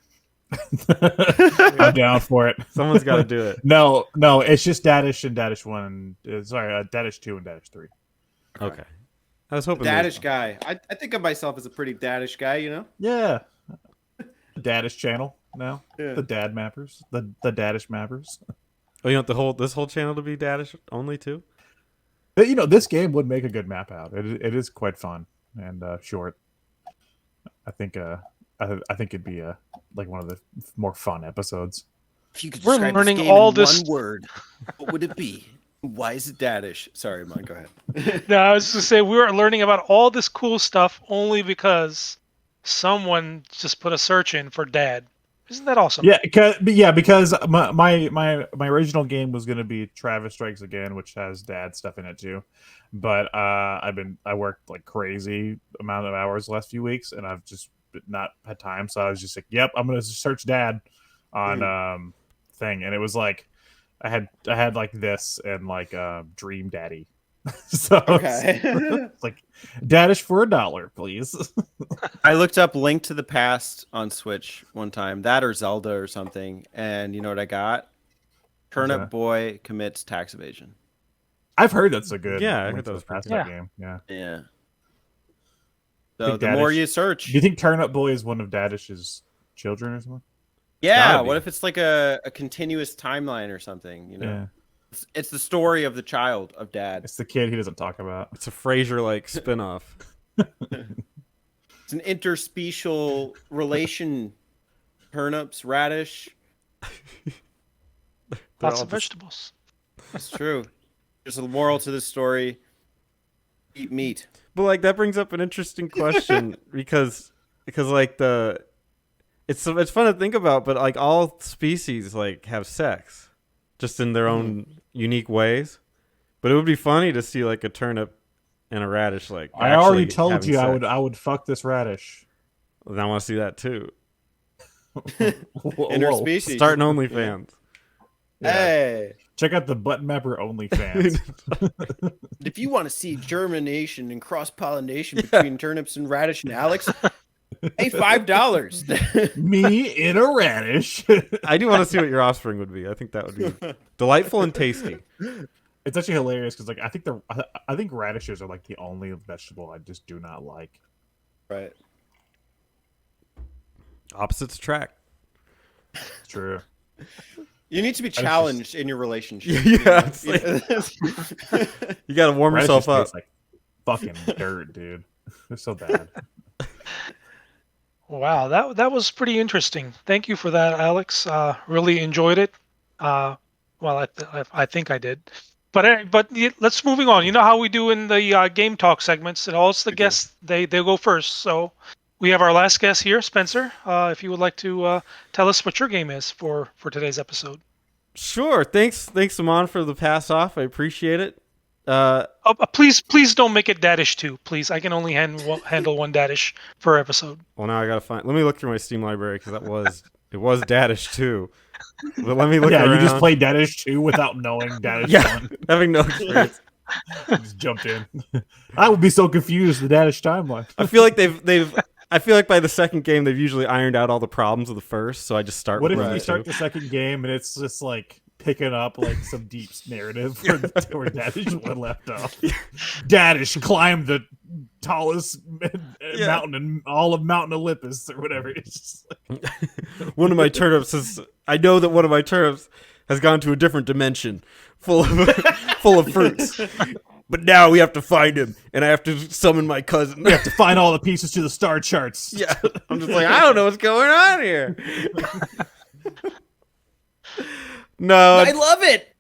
I'm down for it. Someone's got to do it. No, it's just Dadish and Dadish 1. Dadish 2 and Dadish 3. Okay. I was hoping Dadish guy. I think of myself as a pretty Dadish guy, Yeah. Dadish channel now. Yeah. The Dad Mappers. The Dadish Mappers. Oh, you want this whole channel to be Dadish only too? But, this game would make a good map out. It is quite fun and short. I think it'd be like one of the more fun episodes. If you could We're describe learning this game all in this- one word, what would it be? Why is it Dadish? Sorry, Mike, go ahead. No, I was just say we were learning about all this cool stuff only because someone just put a search in for dad. Isn't that awesome? Yeah, because my original game was going to be Travis Strikes Again, which has dad stuff in it too. But I worked like crazy amount of hours the last few weeks, and I've just not had time. So I was just like, "Yep, I'm going to search dad on thing," and it was like I had like this and like Dream Daddy. So Okay. it's like Dadish for $1, please. I looked up Link to the Past on Switch one time, that or Zelda or something, and you know what I got? Turnip that? Boy commits tax evasion. I've heard that's a good. Yeah, I Link heard to that the was pretty Past good. game. Yeah. Yeah. So Think the more Dadish- you search, Do you think Turnip Boy is one of Dadish's children or something? yeah. gotta What be. if it's like a continuous timeline or something? Yeah. It's the story of the child of Dad. It's the kid he doesn't talk about. It's a Frasier-like spin-off. It's an interspecial relation. Turnips, radish. Lots all of just- vegetables. It's true. There's a moral to this story. Eat meat. But like that brings up an interesting question because like it's fun to think about, but like all species like have sex just in their own unique ways. But it would be funny to see like a turnip and a radish like I already actually told having you sex. I would fuck this radish. And I want to see that too. Whoa. Interspecies. Starting OnlyFans. Yeah. Hey. Check out the Button Mapper OnlyFans. If you want to see germination and cross pollination between turnips and radish and Alex, pay $5. Me in a radish. I do want to see what your offspring would be. I think that would be delightful and tasty. It's actually hilarious because like I think radishes are like the only vegetable I just do not like. Right. Opposites attract. It's true. You need to be challenged in your relationship. Yeah, it's like, you got to warm Radishes yourself up. taste like fucking dirt, dude. They're so bad. Wow, that was pretty interesting. Thank you for that, Alex. Really enjoyed it. Well, I think I did. But let's moving on. You know how we do in the game talk segments. It always the We do. guests they go first. So we have our last guest here, Spencer. If you would like to tell us what your game is for today's episode. Sure. Thanks, Amon, for the pass off. I appreciate it. Please don't make it Dadish 2. Please, I can only handle one Dadish per episode. Well, now I gotta find. Let me look through my Steam library because it was Dadish too. But let me look Yeah, around. you just played Dadish 2 without knowing Dadish Yeah, 1. having no experience. Just jumped in. I would be so confused with the Dadish timeline. I feel like they've. I feel like by the second game they've usually ironed out all the problems of the first, so I just start. What with if number you start two. the second game and it's just like picking up like some deep narrative where Dadish one left off? Dadish climbed the tallest mountain in all of Mountain Olympus or whatever. It's just like, One of my turnips is. I know that one of my turnips has gone to a different dimension, full of fruits. But now we have to find him, and I have to summon my cousin. we have to find all the pieces to the star charts. Yeah, I'm just like, I don't know what's going on here. No, I love it.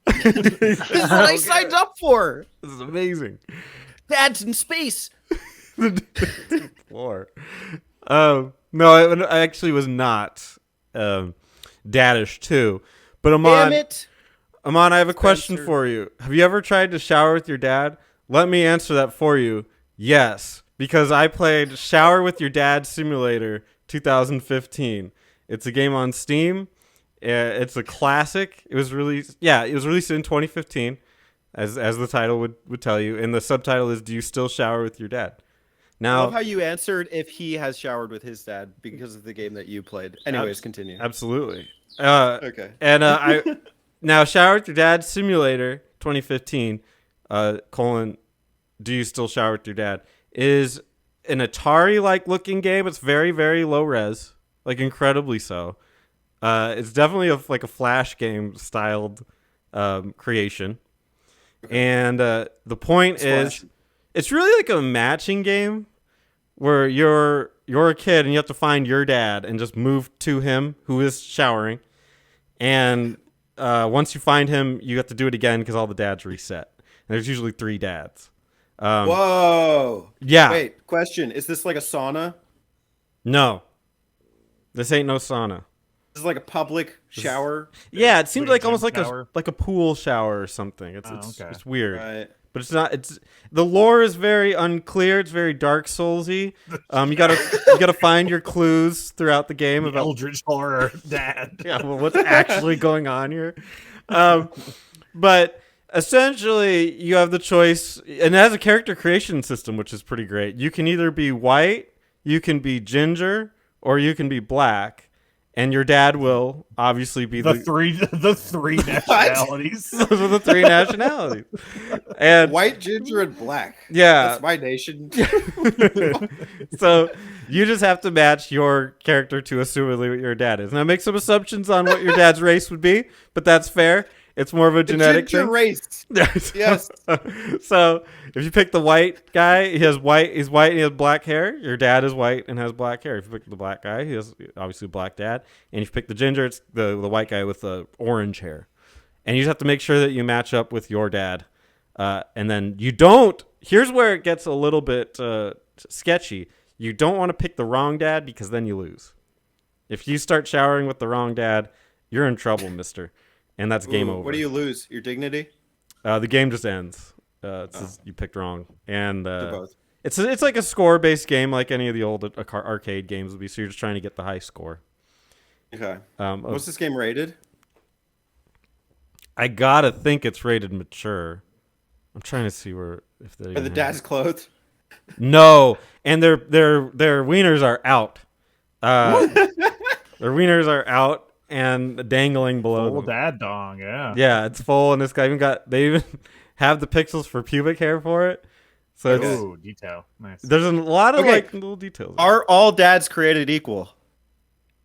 This is what I signed up for. this is amazing. Dad's in space. Floor. No, I actually was not Dadish too. But Damn it. Amon, I have a question Spencer. for you. Have you ever tried to shower with your dad? Let me answer that for you. Yes, because I played Shower with Your Dad Simulator 2015. It's a game on Steam. It's a classic. It was released in 2015, as the title would tell you, and the subtitle is "Do you still shower with your dad?" I Now, love how you answered if he has showered with his dad because of the game that you played. Anyways, continue. absolutely. Okay. And I now Shower with Your Dad Simulator 2015 : Do you still shower with your dad? Is an Atari-like looking game. It's very, very low res, like incredibly so. It's definitely like a Flash game styled creation. And the point is, Flash. it's really like a matching game where you're a kid and you have to find your dad and just move to him who is showering. And once you find him, you have to do it again because all the dads reset. And there's usually 3 dads. Whoa. Yeah. Wait, question. Is this like a sauna? No. This ain't no sauna. This is like a public shower? Yeah, it seems Like a like almost gym like shower? a pool shower or something. It's okay. it's weird. Right. But it's not. It's the lore is very unclear. It's very Dark Soulsy. You gotta find your clues throughout the game The about Eldritch horror dad. yeah, well, what's actually going on here. But essentially, you have the choice, and it has a character creation system, which is pretty great. You can either be white, you can be ginger, or you can be black. And your dad will obviously be the three nationalities. Those are the 3 nationalities. And White, ginger, and black. yeah, That's my nation. so you just have to match your character to assumably what your dad is. Now make some assumptions on what your dad's race would be, but that's fair. It's more of a The genetic ginger thing. race. Yes. So if you pick the white guy, he's white and he has black hair. Your dad is white and has black hair. If you pick the black guy, he has obviously a black dad. And if you pick the ginger, it's the white guy with the orange hair. And you just have to make sure that you match up with your dad. And then you don't. Here's where it gets a little bit sketchy. You don't want to pick the wrong dad because then you lose. If you start showering with the wrong dad, you're in trouble, mister. And that's game over. What do you lose? Your dignity? The game just ends. It says you picked wrong, and both. it's like a score-based game, like any of the old arcade games would be. So you're just trying to get the high score. Okay. What's this game rated? I gotta think it's rated mature. I'm trying to see if they Are the dads clothed? No, and their wieners are out. Their wieners are out and dangling below Full them. dad dong, yeah. Yeah, it's full, and this guy they even have the pixels for pubic hair for it. So it's, Ooh, detail. Nice. there's a lot of Okay. like little details. Are all dads created equal?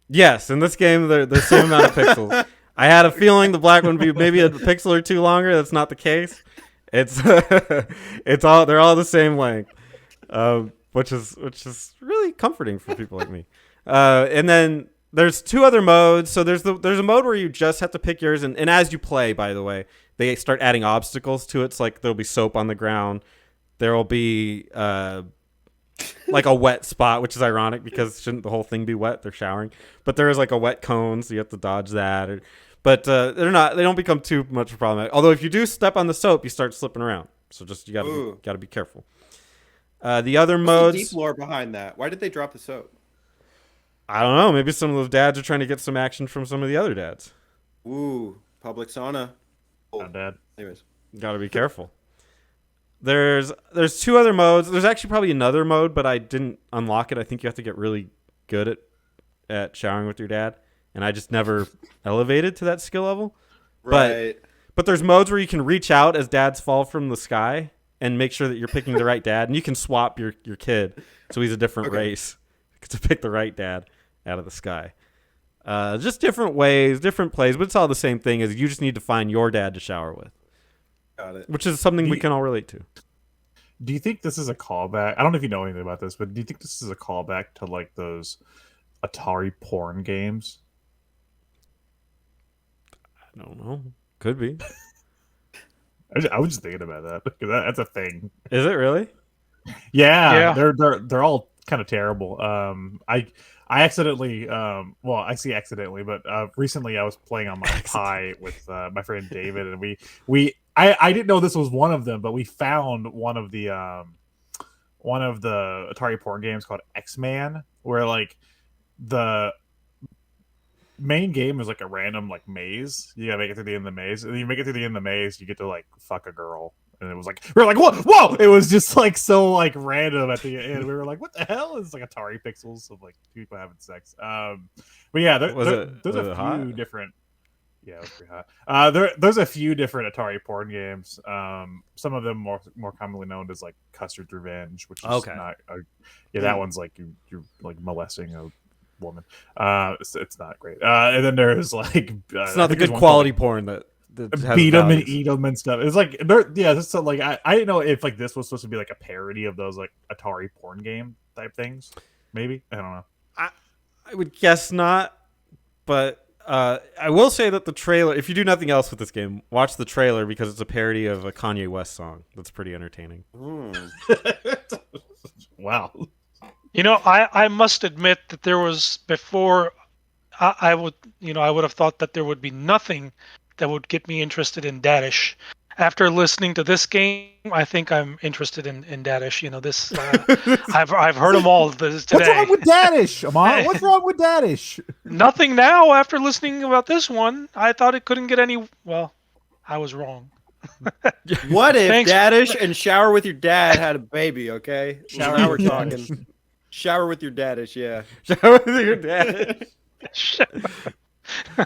Yes, in this game, they're the same amount of pixels. I had a feeling the black one would be maybe a pixel or 2 longer. That's not the case. It's they're all the same length, which is really comforting for people like me. And then there's two other modes. So there's a mode where you just have to pick yours, and as you play, by the way, they start adding obstacles to it. It's like there'll be soap on the ground. There will be like a wet spot, which is ironic because shouldn't the whole thing be wet? They're showering, but there is like a wet cone, so you have to dodge that. But they don't become too much of a problem. Although if you do step on the soap, you start slipping around. So just you gotta be careful. The other What's modes. the deep lore behind that? Why did they drop the soap? I don't know. Maybe some of those dads are trying to get some action from some of the other dads. Ooh, public sauna. Not bad. Anyways, Gotta be careful. There's two other modes. There's actually probably another mode, but I didn't unlock it. I think you have to get really good at showering with your dad, and I just never elevated to that skill level. right. But there's modes where you can reach out as dads fall from the sky and make sure that you're picking the right dad, and you can swap your kid so he's a different race to pick the right dad out of the sky. Just different ways, different plays, but it's all the same thing. Is you just need to find your dad to shower with. Got it. Which is something we can all relate to. Do you think this is a callback? I don't know if you know anything about this, but do you think this is a callback to like those Atari porn games? I don't know. Could be. I was just thinking about that because that's a thing. Is it really? Yeah, Yeah. they're all kind of terrible. I accidentally, I see accidentally, but recently I was playing on my Pi with my friend David, and I didn't know this was one of them, but we found one of the Atari porn games called X-Man, where like the main game is like a random like maze. You gotta make it through the end of the maze, and then you make it through the end of the maze, you get to like fuck a girl. And it was like we were like whoa! It was just like so like random at the end. We were like, what the hell? It's like Atari pixels of like people having sex. But yeah, there's a few different. Yeah, it was pretty hot. There's a few different Atari porn games. Some of them more commonly known as like Custard's Revenge, which is not. That one's like you're like molesting a woman. It's not great. And then there's like it's not the good quality porn that beat them and eat them and stuff. It's like it's so like I didn't know if like this was supposed to be like a parody of those like Atari porn game type things. Maybe I don't know. I would guess not, but I will say that the trailer. If you do nothing else with this game, watch the trailer because it's a parody of a Kanye West song. That's pretty entertaining. Wow. You know, I must admit that there was before I would have thought that there would be nothing that would get me interested in Dadish. After listening to this game, I think I'm interested in Dadish. You know, this I've heard them all today. What's wrong with Dadish, Amon? What's wrong with Dadish? Nothing now. After listening about this one, I thought it couldn't get any. Well, I was wrong. What if Thanks. Dadish and Shower with Your Dad had a baby? Okay, now we're talking. Shower with Your Dadish, yeah. Shower with your dad.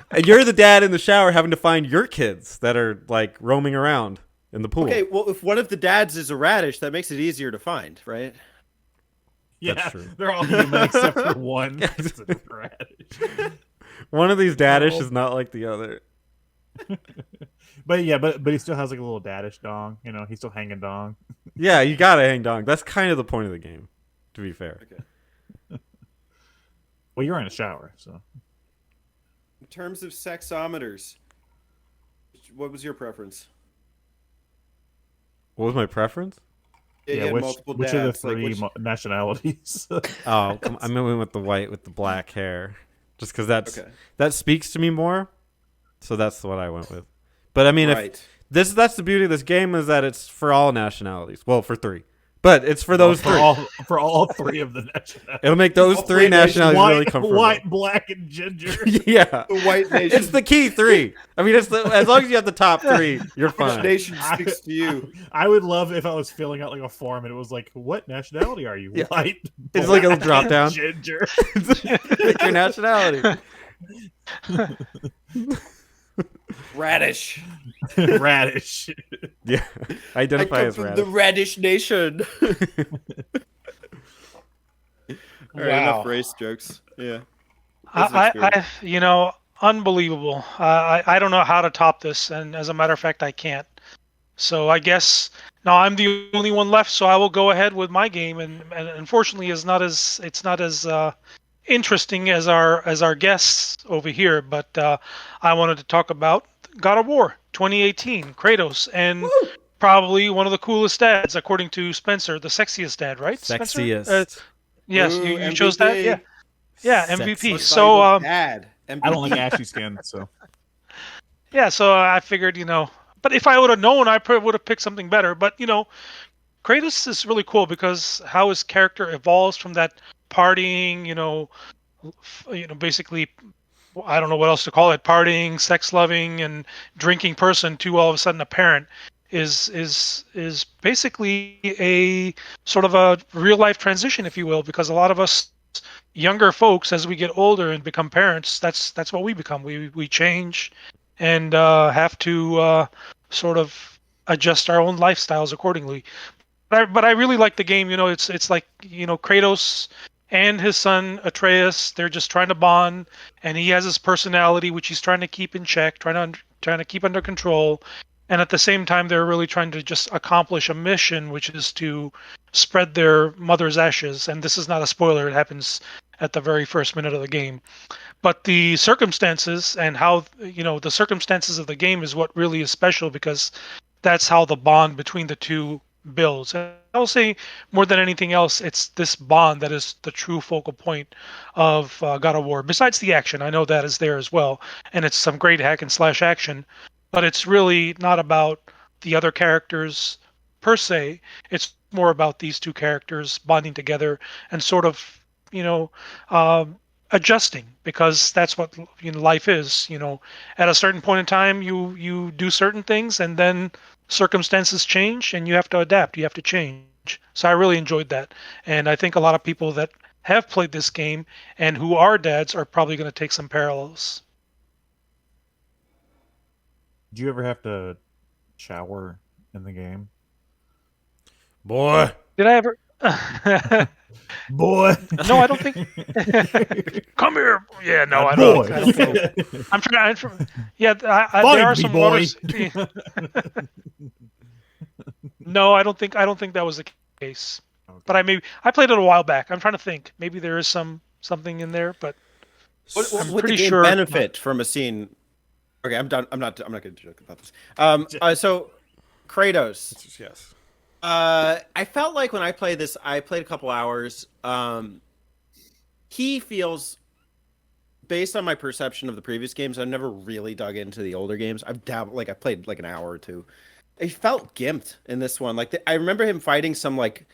And you're the dad in the shower having to find your kids that are like roaming around in the pool. Okay, well, if one of the dads is a radish, that makes it easier to find, right? Yeah, That's true. they're all human except for one. It's a radish. One of these dadish is not like the other. But yeah, but he still has like a little Dadish dong. You know, he's still hanging dong. Yeah, you gotta hang dong. That's kind of the point of the game, to be fair. Okay. Well, you're in a shower, so. In terms of sexometers, what was your preference? What was my preference? Yeah, you had multiple which are the dads, like, three which- nationalities? Oh, I went with the white with the black hair, just because Okay. that speaks to me more. So that's what I went with. But I mean, Right. if that's the beauty of this game is that it's for all nationalities. Well, for 3, but it's for those 3. For all 3 of the nationalities. It'll make those All 3 three nations. nationalities really comfortable. White, black, and ginger. Yeah, The white nation. it's the key 3. I mean, as long as you have the top 3, you're Which fine. nation speaks to you? I would love if I was filling out like a form and it was like, "What nationality are you?" Yeah. White. It's like a little drop down. Ginger. Pick your nationality. Radish. Radish. Yeah, I identify come as from radish. the Radish Nation. All right, enough race jokes. Yeah. Unbelievable. I don't know how to top this, and as a matter of fact, I can't. So I guess now I'm the only one left, so I will go ahead with my game, and unfortunately, it's not as interesting as our guests over here, but I wanted to talk about God of War 2018, Kratos, and probably one of the coolest dads, according to Spencer, the sexiest dad, right, Spencer? Sexiest. Yes, Ooh, you chose that, yeah, MVP. yeah, MVP. Most Sexiest. So valuable dad. I don't like MVP. ashy skin, so yeah, so I figured, but if I would have known, I probably would have picked something better. But Kratos is really cool because how his character evolves from that partying, basically, I don't know what else to call it, partying, sex loving, and drinking person to all of a sudden a parent is basically a sort of a real life transition, if you will, because a lot of us younger folks, as we get older and become parents, that's what we become. We change and have to sort of adjust our own lifestyles accordingly. But I really like the game. It's like Kratos and his son Atreus. They're just trying to bond, and he has his personality, which he's trying to keep in check, trying to keep under control. And at the same time, they're really trying to just accomplish a mission, which is to spread their mother's ashes. And this is not a spoiler; it happens at the very first minute of the game. But the circumstances and how the circumstances of the game is what really is special because that's how the bond between the two builds. And I'll say more than anything else, it's this bond that is the true focal point of God of War. Besides the action, I know that is there as well, and it's some great hack and slash action, but it's really not about the other characters per se. It's more about these two characters bonding together and sort of, you know, um, adjusting because that's what life is. At a certain point in time, you do certain things, and then circumstances change and you have to adapt, you have to change. So I really enjoyed that, and I think a lot of people that have played this game and who are dads are probably going to take some parallels. do you ever have to shower in the game? Boy. Did I ever Boy. no, I don't think. Come here. Yeah, no, I don't Boy. think. I don't think. Yeah, Find there are me, some boy. No, I don't think that was the case. But Okay. I played it a while back. I'm trying to think. Maybe there is something in there, but I'm Would the pretty game sure. benefit from a scene? Okay, I'm done. I'm not going to joke about this. So Kratos. Yes. I felt like when I played this, I played a couple hours. He feels, based on my perception of the previous games, I've never really dug into the older games. I've dabbled, like I played like an hour or two. He felt gimped in this one. Like I remember him fighting some like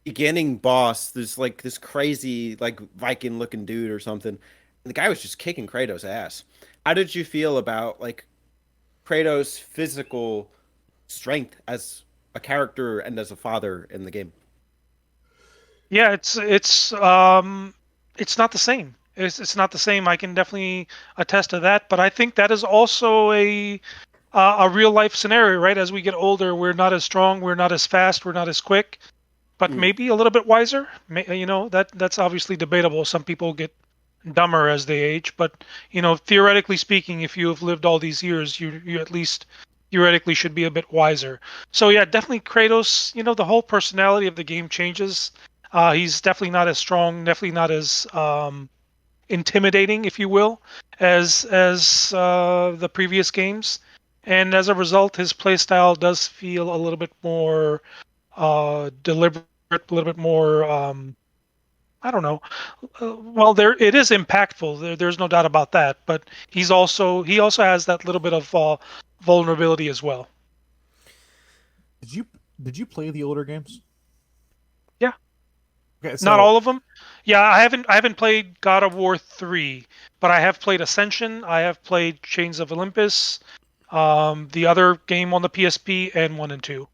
beginning boss, this crazy like Viking looking dude or something. And the guy was just kicking Kratos' ass. How did you feel about like Kratos' physical strength as a character and as a father in the game? Yeah, it's not the same. It's not the same. I can definitely attest to that. But I think that is also a real life scenario, right? As we get older, we're not as strong, we're not as fast, we're not as quick, but Mm. maybe a little bit wiser. That's obviously debatable. Some people get dumber as they age, but theoretically speaking, if you have lived all these years, you at least theoretically should be a bit wiser. So yeah, definitely Kratos. The whole personality of the game changes. He's definitely not as strong, definitely not as intimidating, if you will, as the previous games. And as a result, his playstyle does feel a little bit more deliberate, a little bit more. I don't know. Well, it is impactful. There's no doubt about that. But he also has that little bit of vulnerability as well. Did you play the older games? Yeah, Okay, not so all of them. Yeah, I haven't played God of War 3, but I have played Ascension. I have played Chains of Olympus, the other game on the PSP, and 1 and 2.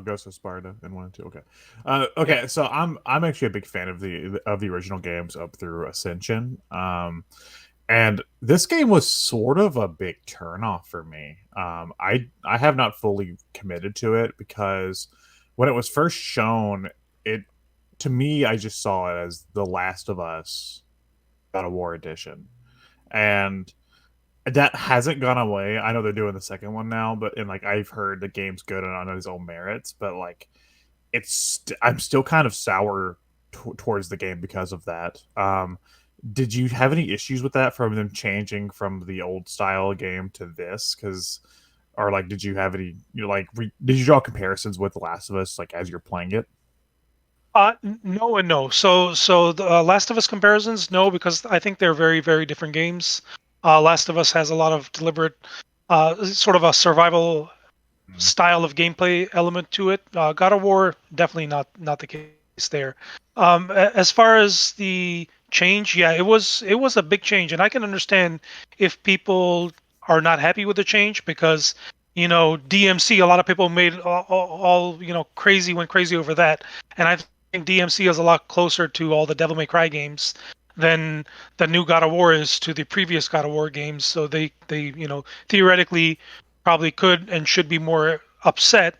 Ghost of Sparta and 1 and 2. Okay, Yeah. okay. So I'm actually a big fan of the original games up through Ascension. And this game was sort of a big turnoff for me. I have not fully committed to it because when it was first shown, it to me I just saw it as The Last of Us God of War edition, and that hasn't gone away. I know they're doing the second one now, but and like I've heard the game's good on its own merits, but like I'm still kind of sour towards the game because of that. Did you have any issues with that from them changing from the old style game to this? Because, or like, did you have any, did you draw comparisons with The Last of Us, like, as you're playing it? No and no. So the Last of Us comparisons, no, because I think they're very, very different games. Last of Us has a lot of deliberate, sort of a survival style of gameplay element to it. God of War, definitely not the case there. As far as the change, yeah, it was a big change, and I can understand if people are not happy with the change because DMC. A lot of people made all crazy, went crazy over that, and I think DMC is a lot closer to all the Devil May Cry games than the new God of War is to the previous God of War games. So they theoretically probably could and should be more upset.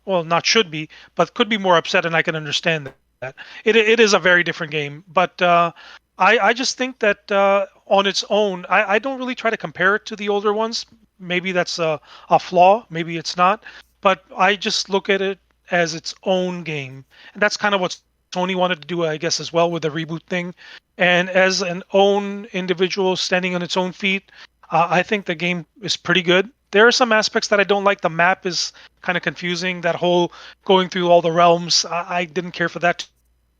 Well, not should be, but could be more upset, and I can understand that. It is a very different game, but I just think that on its own, I don't really try to compare it to the older ones. Maybe that's a flaw, maybe it's not, but I just look at it as its own game, and that's kind of what Sony wanted to do, I guess, as well with the reboot thing. And as an own individual standing on its own feet, I think the game is pretty good. There are some aspects that I don't like. The map is kind of confusing. That whole going through all the realms, I didn't care for that too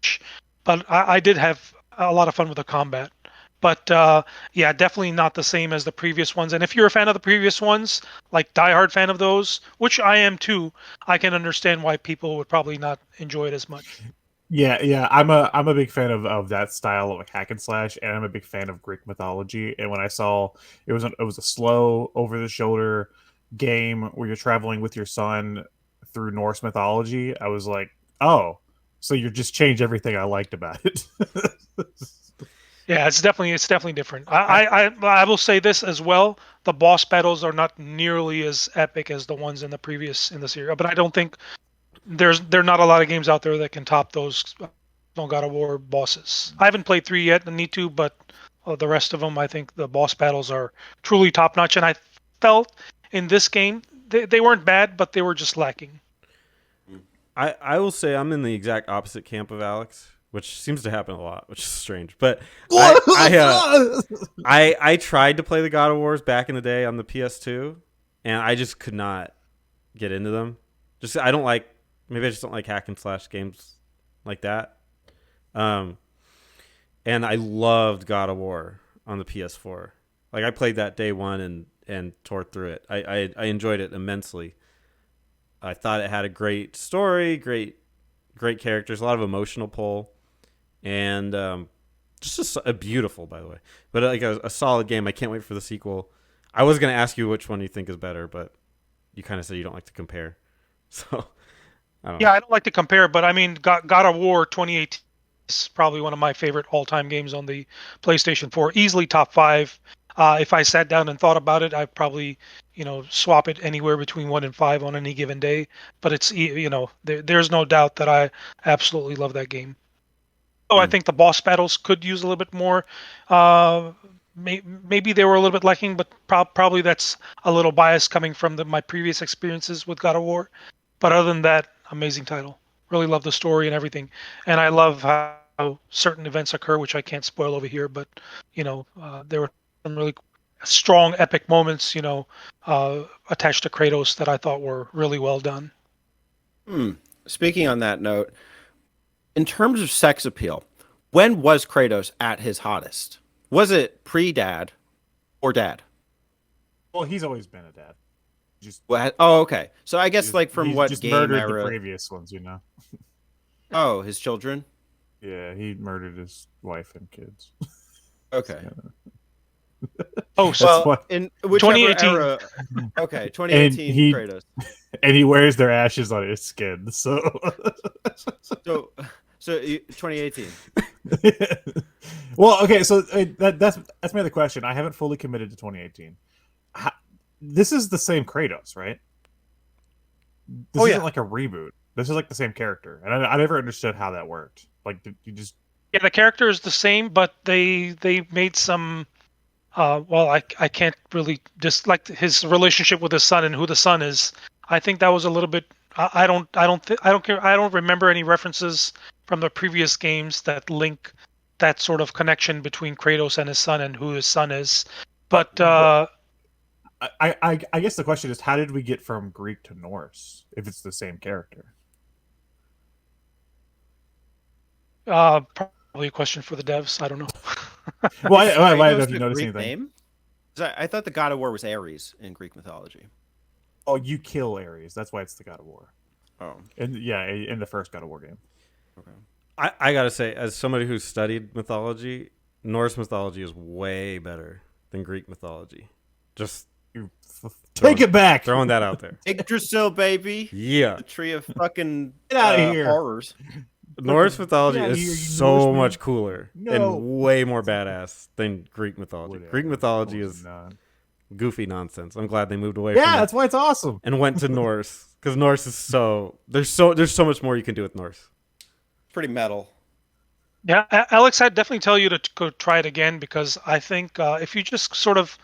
much, but I did have a lot of fun with the combat. But yeah, definitely not the same as the previous ones. And if you're a fan of the previous ones, like diehard fan of those, which I am too, I can understand why people would probably not enjoy it as much. Yeah. I'm a big fan of that style of like hack and slash, and I'm a big fan of Greek mythology. And when I saw it was a slow, over the shoulder game where you're traveling with your son through Norse mythology, I was like, oh, so you just change everything I liked about it. Yeah, it's definitely different. I will say this as well. The boss battles are not nearly as epic as the ones in the series, but I don't think there are not a lot of games out there that can top those God of War bosses. I haven't played 3 yet, I need to, but the rest of them, I think the boss battles are truly top notch. And I felt in this game they weren't bad, but they were just lacking. I will say I'm in the exact opposite camp of Alex, which seems to happen a lot, which is strange. But I tried to play the God of Wars back in the day on the PS2, and I just could not get into them. Just I don't like. Maybe I just don't like hack and slash games like that. And I loved God of War on the PS4. Like I played that day one and tore through it. I enjoyed it immensely. I thought it had a great story, great characters, a lot of emotional pull, and just a beautiful, by the way. But like a solid game. I can't wait for the sequel. I was going to ask you which one you think is better, but you kind of said you don't like to compare. So I don't know. Yeah, I don't like to compare, but I mean, God of War 2018 is probably one of my favorite all-time games on the PlayStation 4. Easily top 5. If I sat down and thought about it, I'd probably, swap it anywhere between 1 and 5 on any given day. But it's, there's no doubt that I absolutely love that game. Oh, I think the boss battles could use a little bit more. Maybe they were a little bit lacking, but probably that's a little bias coming from my previous experiences with God of War. But other than that, amazing title. Really love the story and everything, and I love how certain events occur, which I can't spoil over here. But there were some really strong, epic moments, attached to Kratos that I thought were really well done. Speaking on that note, in terms of sex appeal, when was Kratos at his hottest? Was it pre-dad or dad? Well, he's always been a dad. Just Oh, okay. So I guess like from he's what just game murdered era? the previous ones, Oh, his children. Yeah, he murdered his wife and kids. Okay. Oh, so Well, what- in whichever 2018. era. Okay, 2018 he- Kratos. And he wears their ashes on his skin. So, So 2018. well, okay. So that's my other question. I haven't fully committed to 2018. This is the same Kratos, right? This isn't like a reboot. This is like the same character, and I never understood how that worked. Like, did you just? Yeah, the character is the same, but they made some. Well, I can't really just like his relationship with his son and who the son is. I think that was a little bit. I don't care. I don't remember any references from the previous games that link that sort of connection between Kratos and his son and who his son is. But I guess the question is, how did we get from Greek to Norse if it's the same character? probably a question for the devs. I don't know. Well, I don't know Kratos if you a noticed Greek anything. name? 'Cause I thought the god of war was Ares in Greek mythology. Oh, you kill Ares. That's why it's the God of War. Oh, And yeah, in the first God of War game. okay. I gotta say, as somebody who's studied mythology, Norse mythology is way better than Greek mythology. Just Take it back. throwing that out there. Yggdrasil, baby. Yeah, The tree of fucking Get outta here. horrors. Norse mythology Get outta is here, you so Norseman. much cooler No. and way more badass than Greek mythology. Whatever. Greek mythology Of course is not. goofy nonsense. I'm glad they moved away from Yeah, it that's why it's awesome. and went to Norse, because Norse is there's so much more you can do with Norse. Pretty metal. Yeah, Alex, I'd definitely tell you to go try it again, because I think if you just sort of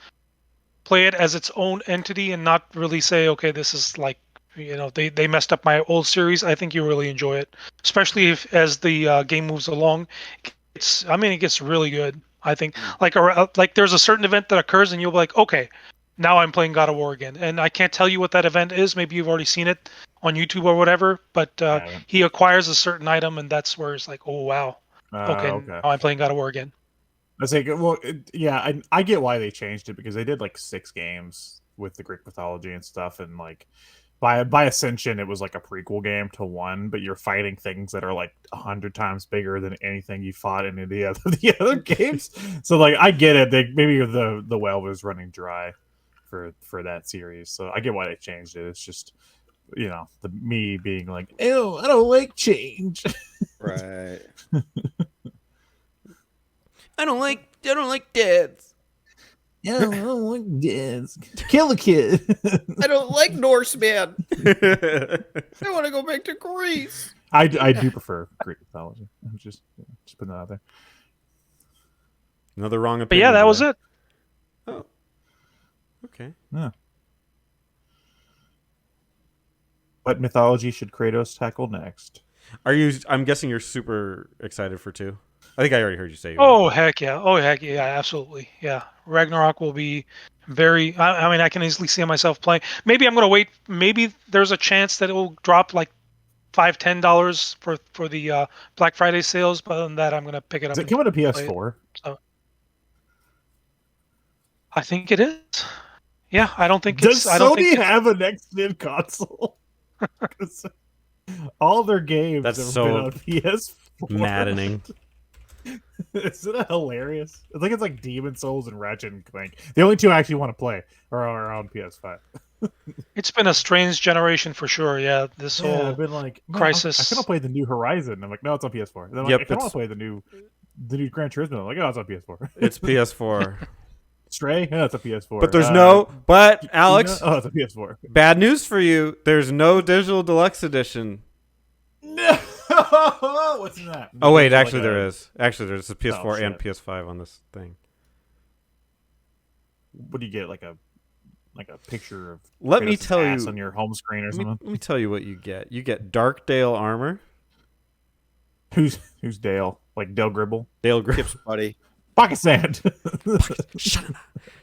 play it as its own entity and not really say, okay, this is like, they messed up my old series, I think you really enjoy it, especially if as the game moves along. It gets really good. I think like there's a certain event that occurs and you'll be like, okay, now I'm playing God of War again, and I can't tell you what that event is. Maybe you've already seen it on YouTube or whatever, but haven't. he acquires a certain item, and that's where it's like, oh wow, okay, Okay. now I'm playing God of War again. I say, well, yeah, I get why they changed it, because they did like 6 games with the Greek mythology and stuff, and like by Ascension, it was like a prequel game to 1, but you're fighting things that are like 100 times bigger than anything you fought in the other games. So like, I get it. Maybe the well was running dry for that series, so I get why they changed it. It's just, the me being like, ew, I don't like change. Right. I don't like dads. Yeah, I don't like this. Kill a kid. I don't like Norse, man. I want to go back to Greece. I do prefer Greek mythology. I'm just putting that out there. Another wrong But opinion. yeah, that was there. it. Oh, okay. Yeah. What mythology should Kratos tackle next? I'm guessing you're super excited for 2. I think I already heard you say. Oh heck yeah! Oh heck yeah! Absolutely, yeah. Ragnarok will be very. I mean, I can easily see myself playing. Maybe I'm gonna wait. Maybe there's a chance that it will drop like $5-10 for the Black Friday sales. But other than that, I'm gonna pick it up. Is it and coming to play it. PS4? So I think it is. Yeah, I don't think Does it's. I don't Sony think have a next-gen console? 'Cause all their games That's have so been on PS4. maddening. Isn't it hilarious? I think it's like Demon Souls and Ratchet and Clank. The only 2 I actually want to play are on PS5. it's been a strange generation for sure. Yeah, this Yeah, whole I've been like, man, Crisis. I kind of play the new Horizon. I'm like, no, it's on PS4. And then I'm Yep, like, I kind of it's- want to play the new Gran Turismo. I'm like, oh, it's on PS4. It's PS4. Stray, yeah, it's a PS4. But there's no. But Alex, oh, it's a PS4. bad news for you. There's no digital deluxe edition. No, what's in that? Oh wait, Like actually there is. Actually, there's a PS4 and shit. PS5 on this thing. What do you get? Like a picture of Let me Kratos' tell ass you. on your home screen or Let me, something. let me tell you what you get. You get Darkdale armor. Who's Dale? Like Dale Gribble? Dale Grip. Kip's buddy. Pocket sand. Shut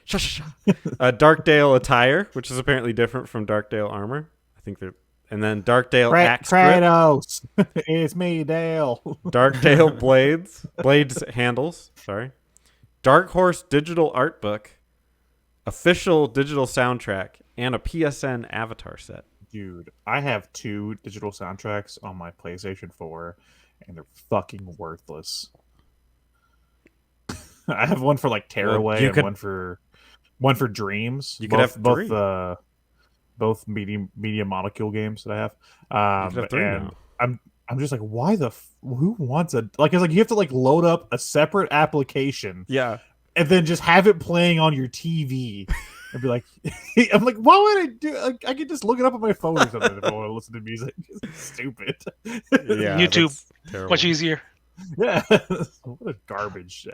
Darkdale attire, which is apparently different from Darkdale armor. I think they're. And then Darkdale axe grip. Kratos. It's me, Dale. Darkdale blades handles. Sorry. Dark Horse digital art book, official digital soundtrack, and a PSN avatar set. Dude, I have 2 digital soundtracks on my PlayStation 4, and they're fucking worthless. I have one for like Tearaway you and could- one for Dreams. You could have 3. Both medium molecule games that I have. You could have 3 and now. I'm just like, why who wants a like? It's like you have to like load up a separate application Yeah. and then just have it playing on your TV and be like, I'm like, why would I do? Like, I could just look it up on my phone or something if I want to listen to music. It's stupid. Yeah. YouTube, that's terrible. much easier. Yeah, what a garbage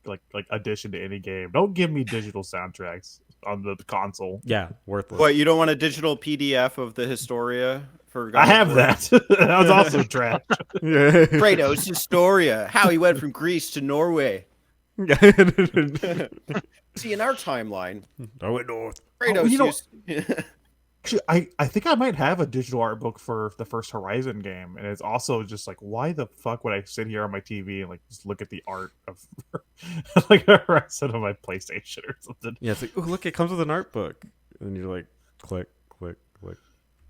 like addition to any game. Don't give me digital soundtracks on the console. Yeah, worthless. What, you don't want a digital PDF of the Historia Forgotten I have War. that. That was also trash. Yeah. Kratos Historia, how he went from Greece to Norway. See, in our timeline, I went north. Kratos you know- used. Actually, I think I might have a digital art book for the first Horizon game, and it's also just like, why the fuck would I sit here on my TV and like just look at the art of like Horizon on my PlayStation or something? Yeah, it's like, oh, look, it comes with an art book. And you're like, click, click, click.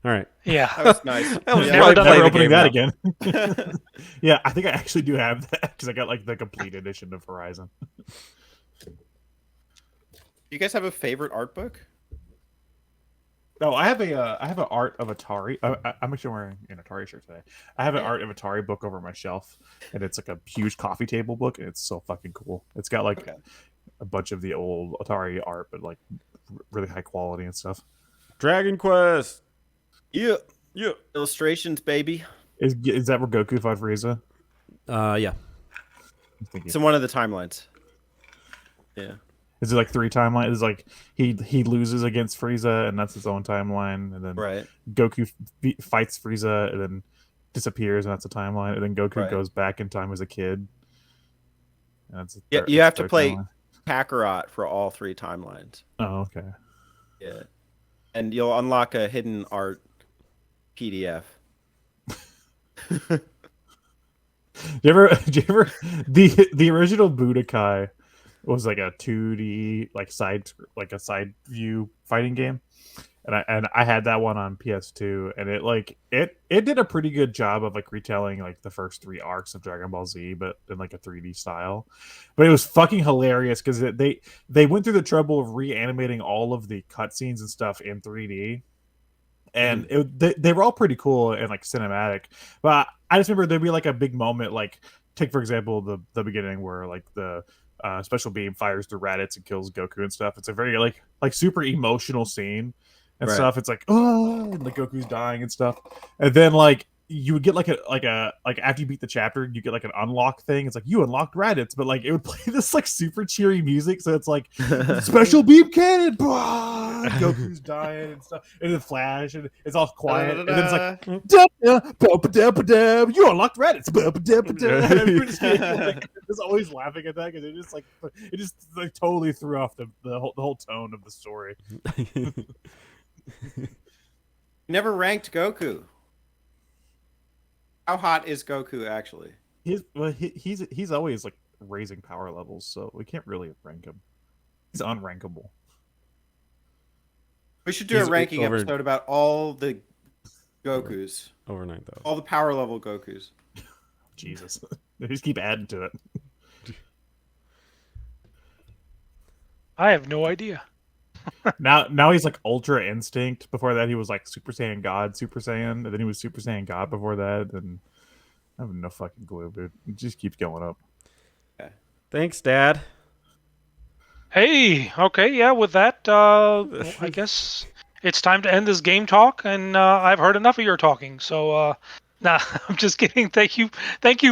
All right. Yeah. That was nice. I was Yeah. Never done play Never the opening game that now. again. Yeah, I think I actually do have that because I got like the complete edition of Horizon. You guys have a favorite art book? No, I have an art of Atari. I'm actually wearing an Atari shirt today. I have an Yeah. art of Atari book over my shelf, and it's like a huge coffee table book, and it's so fucking cool. It's got like Okay. a bunch of the old Atari art, but like really high quality and stuff. Dragon Quest. Yeah. Yeah. Illustrations, baby. Is that where Goku fought Frieza? Yeah. I'm thinking. It's in one of the timelines. Yeah. Is it like 3 timelines? Is like he loses against Frieza, and that's his own timeline, and then Right. Goku fights Frieza, and then disappears, and that's a timeline, and then Goku Right. goes back in time as a kid. And that's Yeah, that's you have to third play timeline. Kakarot for all 3 timelines. Oh, okay. Yeah. And you'll unlock a hidden art PDF. Did you ever the original Budokai was like a 2D like a side view fighting game, and I had that one on PS2, and it did a pretty good job of like retelling like the first 3 arcs of Dragon Ball Z, but in like a 3D style. But it was fucking hilarious because they went through the trouble of reanimating all of the cutscenes and stuff in 3D. And they were all pretty cool and like cinematic, but I just remember there'd be like a big moment, like take for example the beginning where like the special beam fires the Raditz and kills Goku and stuff. It's a very like super emotional scene and Right. stuff. It's like oh, and like Goku's dying and stuff, and then like you would get like after you beat the chapter, you get like an unlock thing. It's like you unlocked Raditz, but like it would play this like super cheery music, so it's like special beam cannon, blah, Goku's dying and stuff, and then flash, and it's all quiet, and then it's like you unlocked Raditz. Just always laughing at that because it just like totally threw off the whole tone of the story. Never ranked Goku. How hot is Goku actually? He's always like raising power levels, so we can't really rank him. He's unrankable. We should do He's a ranking over- episode about all the Gokus. Over 9,000. All the power level Gokus. Jesus, they just keep adding to it. I have no idea. Now he's like Ultra Instinct. Before that, he was like Super Saiyan God, Super Saiyan, and then he was Super Saiyan God before that. And I have no fucking clue, dude. It just keeps going up. Thanks, Dad. Hey, okay, yeah, with that, I guess it's time to end this game talk, and I've heard enough of your talking, so, nah, I'm just kidding. Thank you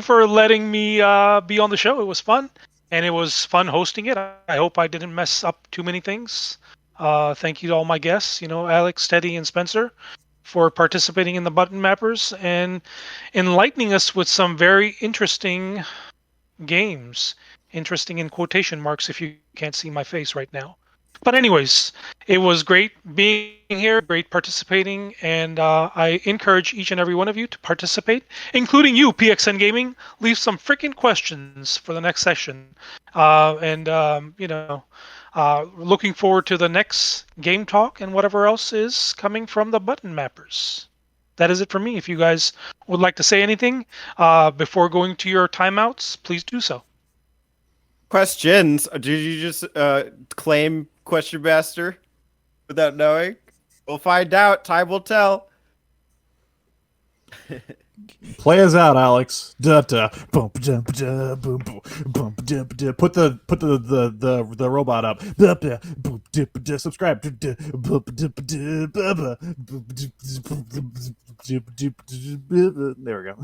for letting me be on the show. It was fun, and it was fun hosting it. I hope I didn't mess up too many things. Thank you to all my guests, Alex, Teddy, and Spencer, for participating in the Button Mappers and enlightening us with some very interesting games. Interesting in quotation marks if you can't see my face right now. But anyways, it was great being here, great participating, and I encourage each and every one of you to participate, including you, PXN Gaming. Leave some freaking questions for the next session. Looking forward to the next game talk and whatever else is coming from the Button Mappers. That is it for me. If you guys would like to say anything before going to your timeouts, please do so. Questions? Did you just claim Question Master without knowing? We'll find out. Time will tell. Play us out, Alex. Da da boom da da boom boom boom da da. Put the robot up. Da da boom da da. Subscribe. Da da boom da da. There we go.